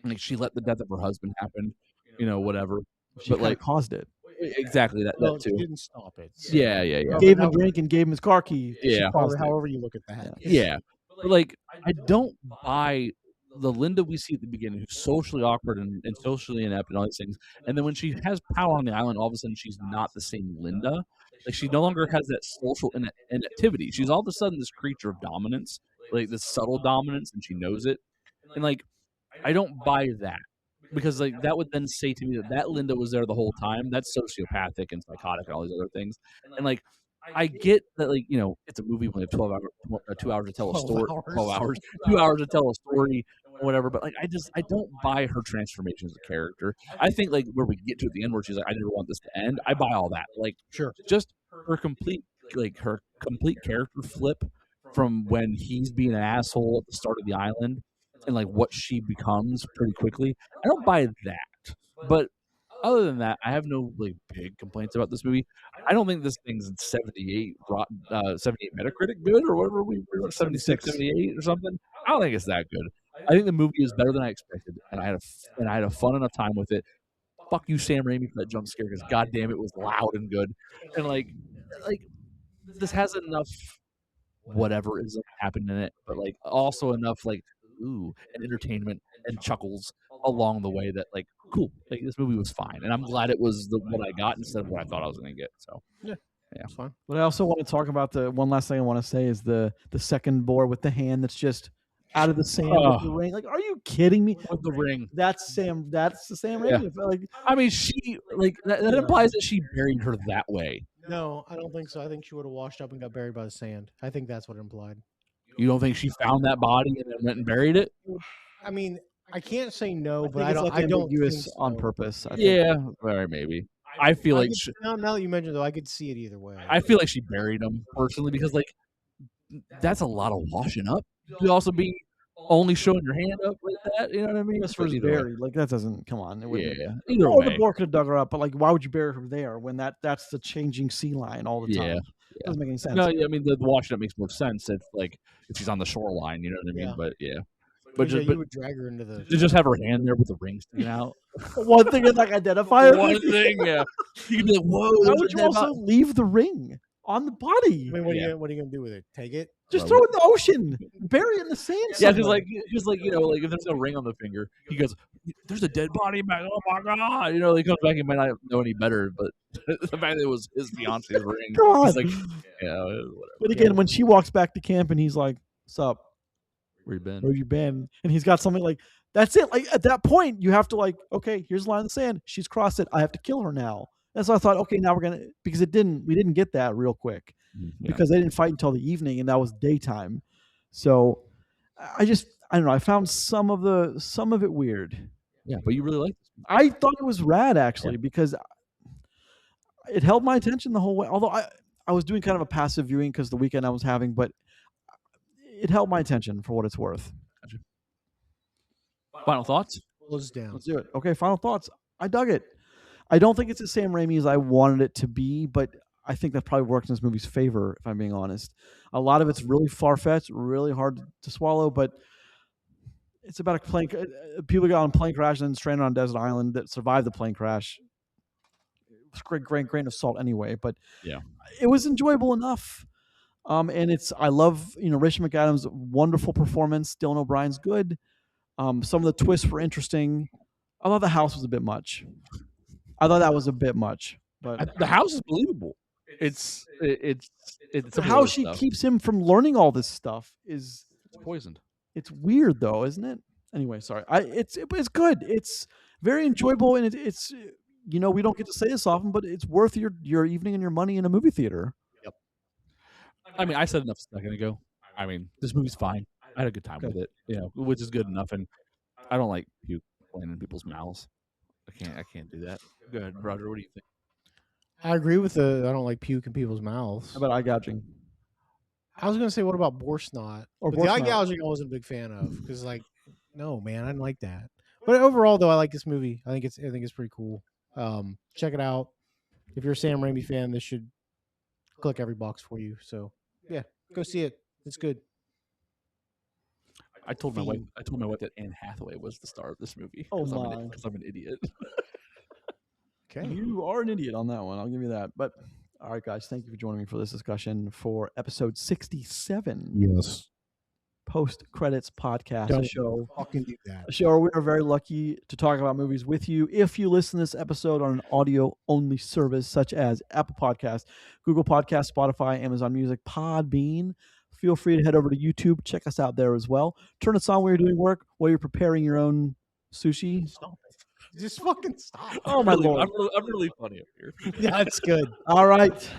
like she let the death of her husband happen, whatever. But like caused it. Exactly that too. She didn't stop it. So. Yeah. Gave him a drink and gave him his car key. Yeah. However you look at that. Yeah. But like, I don't buy the Linda we see at the beginning, who's socially awkward and socially inept and all these things. And then when she has power on the island, all of a sudden she's not the same Linda. Like, she no longer has that social inactivity. She's all of a sudden this creature of dominance, like this subtle dominance, and she knows it. And like, I don't buy that. Because like that would then say to me that Linda was there the whole time. That's sociopathic and psychotic and all these other things. And like I get that like it's a movie. We have 2 hours to tell a 12 story. hours. 12 hours, 2 hours to tell a story, or whatever. But like I don't buy her transformation as a character. I think like where we get to at the end where she's like, I never want this to end. I buy all that. Like Sure. just her complete character flip from when he's being an asshole at the start of the island and like what she becomes pretty quickly. I don't buy that. But other than that, I have no like big complaints about this movie. I don't think this thing's 78 Metacritic good or whatever we were 76, 78 or something. I don't think it's that good. I think the movie is better than I expected, and I had a fun enough time with it. Fuck you, Sam Raimi, for that jump scare because goddamn, it was loud and good, and like this has enough whatever is happening in it, but like also enough like ooh and entertainment and chuckles along the way that like cool. Like this movie was fine, and I'm glad it was what I got instead of what I thought I was going to get. So yeah, it's fine. But I also want to talk about the one last thing I want to say is the second boar with the hand that's just out of the sand with the ring. Like, are you kidding me? With the ring, that's Sam. That's the Sam Raimi. Like, I mean, she like that implies that she buried her that way. No, I don't think so. I think she would have washed up and got buried by the sand. I think that's what it implied. You don't think she found that body and then went and buried it? I mean, I can't say no, but I don't. I don't think so. On purpose. I yeah, or maybe. I feel like now that you mentioned though, I could see it either way. I feel like she buried him personally because like that's a lot of washing up. To also be only showing your hand up like that, you know what I mean? That's for buried. Like that doesn't come on. Yeah. Either way, the boar could have dug her up, but like, why would you bury her there when that's the changing sea line all the time? Yeah. Doesn't make any sense. No, I mean the washing up makes more sense if she's on the shoreline, you know what I mean? Yeah. But yeah. But you would drag her into the. To just have her hand there with the ring sticking out. One thing is like identify her. One thing, yeah. You can be like, whoa. Why would you also leave the ring on the body? I mean, what are you gonna do with it? Take it? Just throw it in the ocean. Bury it in the sand. Yeah, because like if there's no ring on the finger, he goes, "There's a dead body back." Oh my god! He comes back. He might not know any better, but the fact that it was his fiance's ring, God. he's like, yeah, whatever. But again, when she walks back to camp and he's like, "What's up? Where you been? Where you been?" And he's got something like, that's it. Like at that point, you have to like, okay, here's the line in the sand. She's crossed it. I have to kill her now. And so I thought, okay, now because we didn't get that real quick because they didn't fight until the evening and that was daytime. So I don't know. I found some of it weird. Yeah, but you really liked it. I thought it was rad actually because it held my attention the whole way. Although I was doing kind of a passive viewing because the weekend I was having, but it held my attention for what it's worth. Gotcha. Final thoughts? Close down. Let's do it. Okay, final thoughts. I dug it. I don't think it's as Sam Raimi as I wanted it to be, but I think that probably works in this movie's favor, if I'm being honest. A lot of it's really far-fetched, really hard to swallow, but it's about a plane. People got on a plane crash and then stranded on a desert island that survived the plane crash. It's a great grain of salt anyway, but yeah, it was enjoyable enough. And I love, Rachel McAdams' wonderful performance. Dylan O'Brien's good. Some of the twists were interesting. I thought the house was a bit much. I thought that was a bit much, but the house is believable. It's how she keeps him from learning all this stuff is poisoned. It's weird though, isn't it? Anyway, sorry. It's good. It's very enjoyable, and it's we don't get to say this often, but it's worth your evening and your money in a movie theater. Yep. I mean, I said enough a second ago. I mean, this movie's fine. I had a good time with it, which is good enough. And I don't like puke playing in people's mouths. I can't do that. Go ahead, Roger. What do you think? I agree with I don't like puke in people's mouths. How about eye gouging? I was gonna say, what about boar snot? But the eye gouging, I wasn't a big fan of because, no, man, I didn't like that. But overall, though, I like this movie. I think it's pretty cool. Check it out. If you're a Sam Raimi fan, this should click every box for you. So, yeah, go see it. It's good. I told my wife that Anne Hathaway was the star of this movie. Oh my! Because I'm an idiot. Okay, you are an idiot on that one. I'll give you that. But all right, guys, thank you for joining me for this discussion for episode 67. Yes. Post credits podcast show. Fucking do that. A show where we are very lucky to talk about movies with you. If you listen to this episode on an audio only service such as Apple Podcasts, Google Podcasts, Spotify, Amazon Music, Podbean, feel free to head over to YouTube. Check us out there as well. Turn us on while you're doing work, while you're preparing your own sushi. Stop it. Just fucking stop. Oh, my Lord. I'm really funny up here. Yeah, that's good. All right.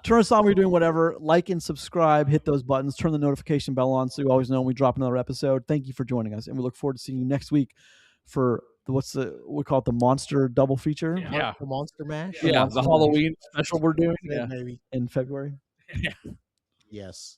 Turn us on when you're doing whatever. Like and subscribe. Hit those buttons. Turn the notification bell on so you always know when we drop another episode. Thank you for joining us, and we look forward to seeing you next week for we call it the monster double feature. Yeah. The Monster Mash. Yeah, the Halloween special we're doing. Yeah, maybe in February. yes.